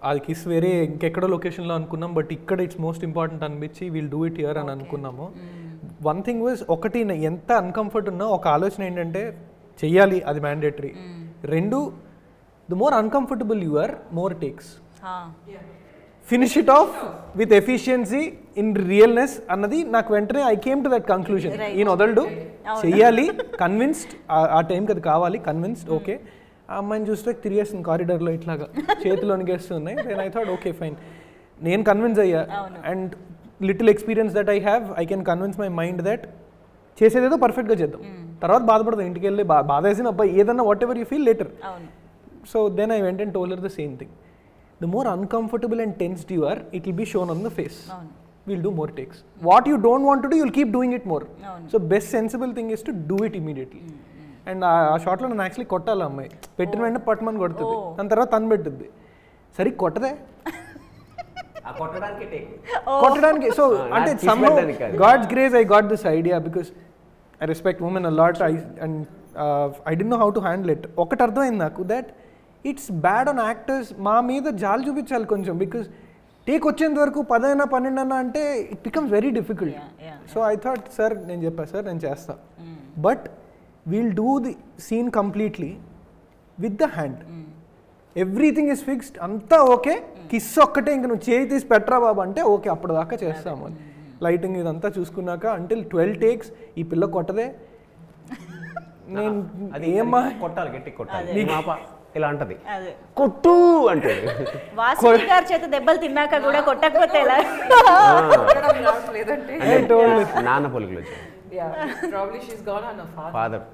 [SPEAKER 4] అది కిస్ వేరే ఇంకెక్కడో లొకేషన్లో అనుకున్నాం, బట్ ఇక్కడ ఇట్స్ మోస్ట్ ఇంపార్టెంట్ అనిపించి విల్ డూ ఇట్ హియర్ అని అనుకున్నాము. వన్ థింగ్ వాజ్, ఒకటి ఎంత అన్కంఫర్ట్ ఉన్నా ఒక ఆలోచన ఏంటంటే చెయ్యాలి, అది mandatory. 2, the more uncomfortable you are, more takes. Finish it off with efficiency in realness అన్నది నాకు వెంటనే I came to that conclusion. ఈయన వదలడు, చెయ్యాలి, కన్విన్స్డ్, ఆ టైంకి అది కావాలి, కన్విన్స్డ్. ఓకే, ఆ అమ్మాయిని చూస్తే తిరిగేస్తుంది కారిడార్లో ఇట్లాగా, చేతిలో వణిగేస్తున్నాయి. Then I thought okay fine, నేను కన్విన్స్ అయ్యా. And little experience that I have, I can convince my mind that చేసేదేదో పర్ఫెక్ట్గా చేద్దాం, తర్వాత బాధపడదాం, ఇంటికి వెళ్ళి బాధ వేసిన అబ్బాయి ఏదన్నా whatever you feel later. So then I went and told her the same thing. The more uncomfortable and tensed you are, it will be shown on the face. We'll do more takes. What you don't want to do, you'll keep doing it more. So best sensible thing is to do it immediately. And ఆ షాట్లో నేను యాక్చువల్లీ కొట్టాలి, అమ్మాయి పెట్టిన వెంటనే పట్టమని కొడుతుంది, దాని తర్వాత తను పెట్టుద్ది, సరే కొట్టదే కొట్టడానికి. సో అంటే somehow God's grace I got this idea because I respect women a lot, and I didn't know how to handle it. ఒకటి అర్థమైంది నాకు, that it's bad on actors. మా మీద జాలి చూపించాలి కొంచెం, బికాస్ టేక్ వచ్చేంత వరకు 10 అయినా 12 అయినా అంటే it becomes very difficult. So I thought, sir నేను చెప్పా, సార్ నేను చేస్తా, but we'll do the scene completely with the hand. Everything is fixed, అంతా ఓకే, కిస్ ఒక్కటే ఇంక నువ్వు చేయి తీసి పెట్టరా బాబు అంటే ఓకే అప్పటిదాకా చేస్తాము అని. లైటింగ్ ఇదంతా చూసుకున్నాక అంటిల్ 12 takes ఈ పిల్ల కొట్టదే. నేను ఏమా
[SPEAKER 2] కొట్టాలి, గట్టి కొట్టాలి, ఇలా అంటది
[SPEAKER 1] అదే
[SPEAKER 2] కొట్టు అంటే.
[SPEAKER 1] వాసుకి గారి చేత దెబ్బలు తిన్నాక కూడా కొట్టకపోతే ఎలా?
[SPEAKER 5] లేదంటే
[SPEAKER 2] నాన్న పొలుగులు వచ్చాయి,
[SPEAKER 5] probably she's gone on her
[SPEAKER 2] father.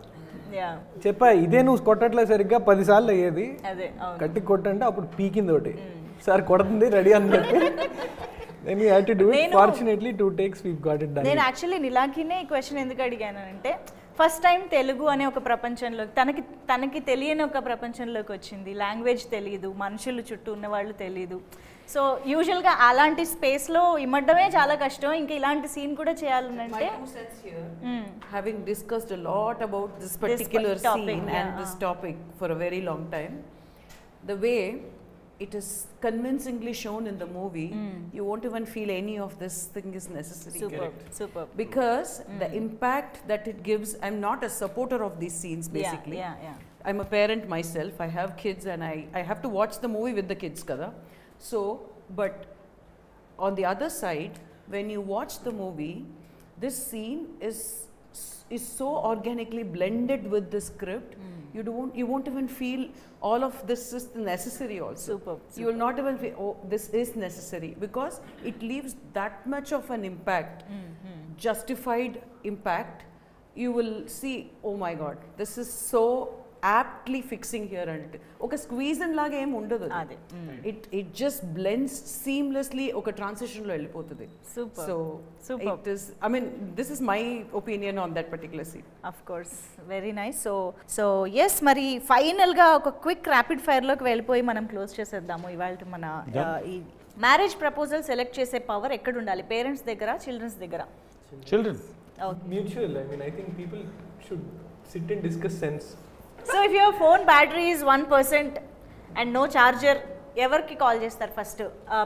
[SPEAKER 4] చెప్పా ఇదే నువ్వు కొట్టట్లేదు సరిగ్గా 10 సార్లు అయ్యేది,
[SPEAKER 1] అదే
[SPEAKER 4] కట్టి కొట్టంటే అప్పుడు పీకింది ఒకటి, సార్ కొడుతుంది రెడీ అని చెప్పి then we had to do it. Fortunately 2 takes we got it done.
[SPEAKER 1] నేను యాక్చువల్లీ నిలాకినే ఈ క్వశ్చన్ ఎందుకు అడిగానంటే ఫస్ట్ టైం తెలుగు అనే ఒక ప్రపంచంలో తనకి తెలియని ఒక ప్రపంచంలోకి వచ్చింది. లాంగ్వేజ్ తెలియదు, మనుషులు చుట్టూ ఉన్న వాళ్ళు తెలియదు. సో యూజువల్గా అలాంటి స్పేస్లో ఇమ్మడమే చాలా కష్టం, ఇంకా ఇలాంటి సీన్ కూడా చేయాలంటే.
[SPEAKER 5] Having discussed a lot about this particular scene and this topic for a very long time, the way it is convincingly shown in the movie, you won't even feel any of this thing is necessary.
[SPEAKER 1] Super.
[SPEAKER 5] Because the impact that it gives, I'm not a supporter of these scenes basically.
[SPEAKER 1] Yeah.
[SPEAKER 5] I'm a parent myself, I have kids and I have to watch the movie with the kids kada. So, but on the other side, when you watch the movie, this scene is so organically blended with the script. You won't even feel all of this is necessary also.
[SPEAKER 1] Super.
[SPEAKER 5] You will not even feel, oh, this is necessary, because it leaves that much of an impact, justified impact. You will see, oh my God, this is so aptly fixing here and oka squeeze and laga em undadu
[SPEAKER 1] ade.
[SPEAKER 5] It just blends seamlessly oka transition lo ellipothundi.
[SPEAKER 1] Super.
[SPEAKER 5] So
[SPEAKER 1] Super.
[SPEAKER 5] it is, I mean, this is my opinion on that particular scene.
[SPEAKER 1] Of course, very nice. So yes, మరి ఫైనల్ గా ఒక క్విక్ ర్యాపిడ్ ఫైర్ లోకి వెళ్ళిపోయి మనం క్లోజ్ చేసేద్దాము. ఇవాళ మన ఈ మ్యారేజ్ ప్రపోజల్ సెలెక్ట్ చేసే పవర్ ఎక్కడ ఉండాలి? పేరెంట్స్ దగ్గర, చిల్డ్రన్స్ దగ్గర?
[SPEAKER 3] Children.
[SPEAKER 4] Mutual. I mean, I think people should sit and discuss sense.
[SPEAKER 1] So if your phone battery is 1% and no charger, ఎవరికి కాల్ చేస్తారు ఫస్ట్?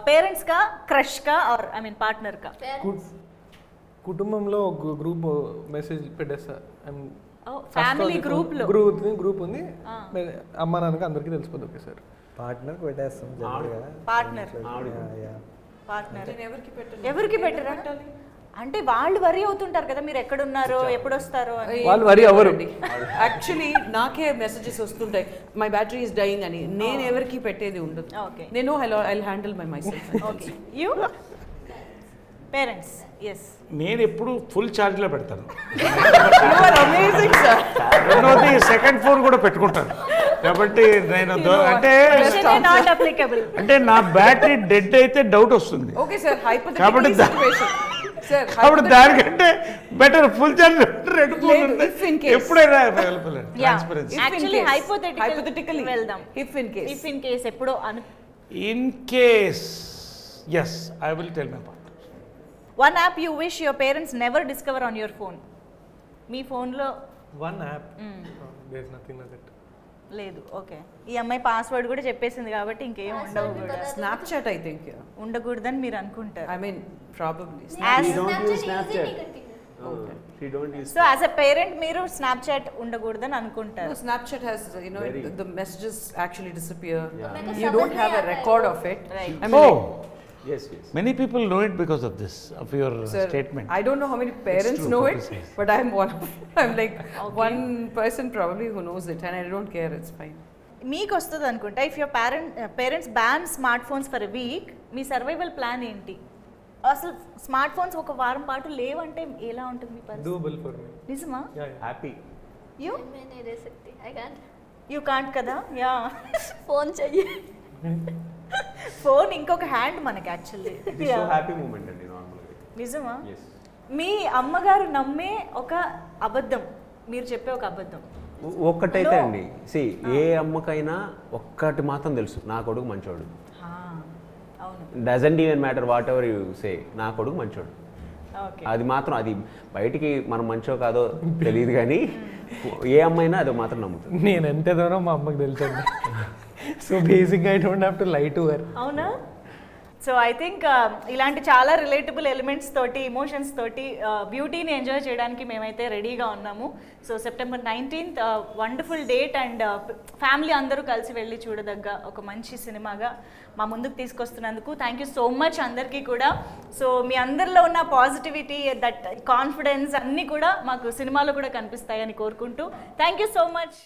[SPEAKER 1] పేరెంట్స్కా, క్రష్కా, ఆర్ ఐ మీన్ పార్ట్నర్కా?
[SPEAKER 4] కుటుంబంలో గ్రూప్ మెసేజ్ పెట్టేస్తా.
[SPEAKER 1] ఫ్యామిలీ గ్రూప్లో
[SPEAKER 4] గ్రూప్ ఉంది, అమ్మ నాన్నకి అందరికీ తెలిసిపోద్ది ఒకేసారి.
[SPEAKER 6] పార్ట్నర్కి పెట్టేస్తాం జనరల్గా.
[SPEAKER 1] పార్ట్నర్ ఎవరికి పెట్టరా? అంటే వాళ్ళు వరి అవుతుంటారు కదా, మీరు ఎక్కడున్నారో ఎప్పుడు వస్తారో అని.
[SPEAKER 4] వాళ్ళు వరి అవ్వరు.
[SPEAKER 5] యాక్చువల్లీ నాకే మెసేజెస్ వస్తుంటాయి, మై బ్యాటరీ ఇస్ డైయింగ్ అని. నేను ఎవరికి పెట్టేది ఉండదు. నేను I handle myself.
[SPEAKER 1] Okay, you parents? Yes,
[SPEAKER 3] నేను ఎప్పుడు ఫుల్ ఛార్జ్లో పెడతాను.
[SPEAKER 5] Amazing sir.
[SPEAKER 3] రెండోది సెకండ్ ఫోన్ కూడా పెట్టుకుంటాను. కాబట్టి నేను
[SPEAKER 1] నాట్ అప్లికబుల్.
[SPEAKER 3] అంటే నా బ్యాటరీ డెడ్ అయితే డౌట్ వస్తుంది.
[SPEAKER 5] ఓకే సార్,
[SPEAKER 3] కాబట్టి అప్పుడు దానికంటే బెటర్ ఫుల్ ఛార్జ్ రెండు ఫోన్ ఎప్పుడైనా అవైలబుల్.
[SPEAKER 1] యాక్చువల్లీ హైపోథెటికల్లీ వెళ్దాం. ఇఫ్ ఇన్ కేస్ ఎప్పుడో
[SPEAKER 3] in case yes, I will tell my partner.
[SPEAKER 1] One app you wish your parents never discover on your phone. మీ ఫోన్లో
[SPEAKER 4] one app, there is nothing like that.
[SPEAKER 1] లేదు. ఓకే, ఈ అమ్మాయి పాస్వర్డ్ కూడా చెప్పేసింది కాబట్టి ఇంకేం ఉండవు కూడా.
[SPEAKER 5] స్నాప్చాట్ ఐ థింక్
[SPEAKER 1] ఉండకూడదని మీరు అనుకుంటారు.
[SPEAKER 5] I mean probably.
[SPEAKER 1] So as a parent మీరు స్నాప్చాట్ ఉండకూడదని అనుకుంటారు.
[SPEAKER 5] Snapchat has, you know, the messages actually disappear. You don't have a record of it.
[SPEAKER 1] Right.
[SPEAKER 5] I mean,
[SPEAKER 2] Yes.
[SPEAKER 3] Many people know it because of this, of your
[SPEAKER 5] sir,
[SPEAKER 3] statement.
[SPEAKER 5] I don't know how many parents know it, but I'm one of, I'm like one person probably who knows it, and I don't care, it's fine.
[SPEAKER 1] మీకు వస్తుంది అనుకుంటా. If your parents ban smart phones for a week, me survival plan ఏంటి? అసలు స్మార్ట్ ఫోన్స్ ఒక వారం పాటు లేవంటే ఎలా ఉంటుంది మీ పరిస్థితి?
[SPEAKER 4] Double for me.
[SPEAKER 1] నిజమా?
[SPEAKER 2] హ్యాపీ.
[SPEAKER 1] యూ
[SPEAKER 7] मैं नहीं रह सकती, I can't.
[SPEAKER 1] యూ కాంట్ కదా? యా,
[SPEAKER 7] फोन चाहिए.
[SPEAKER 1] ఫోన్ ఇంకొక హ్యాండ్ మనకి actually.
[SPEAKER 2] It is so happy moment అండి నార్మల్గా.
[SPEAKER 1] నిజమా?
[SPEAKER 2] yes.
[SPEAKER 1] మీ అమ్మగారు నమ్మే ఒక అబద్ధం, మీరు చెప్పే ఒక అబద్ధం
[SPEAKER 2] ఒక్కటైతే అండి, సి ఏ అమ్మకైనా ఒక్కటి మాత్రం తెలుసు, నా కొడుకు మంచోడు.
[SPEAKER 1] అవును,
[SPEAKER 2] doesn't even matter what ever you say, నా కొడుకు మంచోడు. అది మాత్రం, అది బయటికి మనం మంచో కాదో తెలియదు కానీ ఏ అమ్మైనా అది మాత్రం నమ్ముతుంది.
[SPEAKER 4] నేను ఎంత దూరం మా అమ్మకి తెలుసండి. సో బేసిక్గా I don't have to lie to her.
[SPEAKER 1] అవునా? సో ఐ థింక్ ఇలాంటి చాలా రిలేటబుల్ ఎలిమెంట్స్ తోటి ఎమోషన్స్ తోటి బ్యూటీని ఎంజాయ్ చేయడానికి మేమైతే రెడీగా ఉన్నాము. So September 19th wonderful date and family అందరూ కలిసి వెళ్ళి చూడదగ్గ ఒక మంచి సినిమాగా మా ముందుకు తీసుకొస్తున్నందుకు థ్యాంక్ యూ సో మచ్ అందరికీ కూడా. సో మీ అందరిలో ఉన్న పాజిటివిటీ, దట్ కాన్ఫిడెన్స్ అన్నీ కూడా మాకు సినిమాలో కూడా కనిపిస్తాయని కోరుకుంటూ థ్యాంక్ యూ సో మచ్.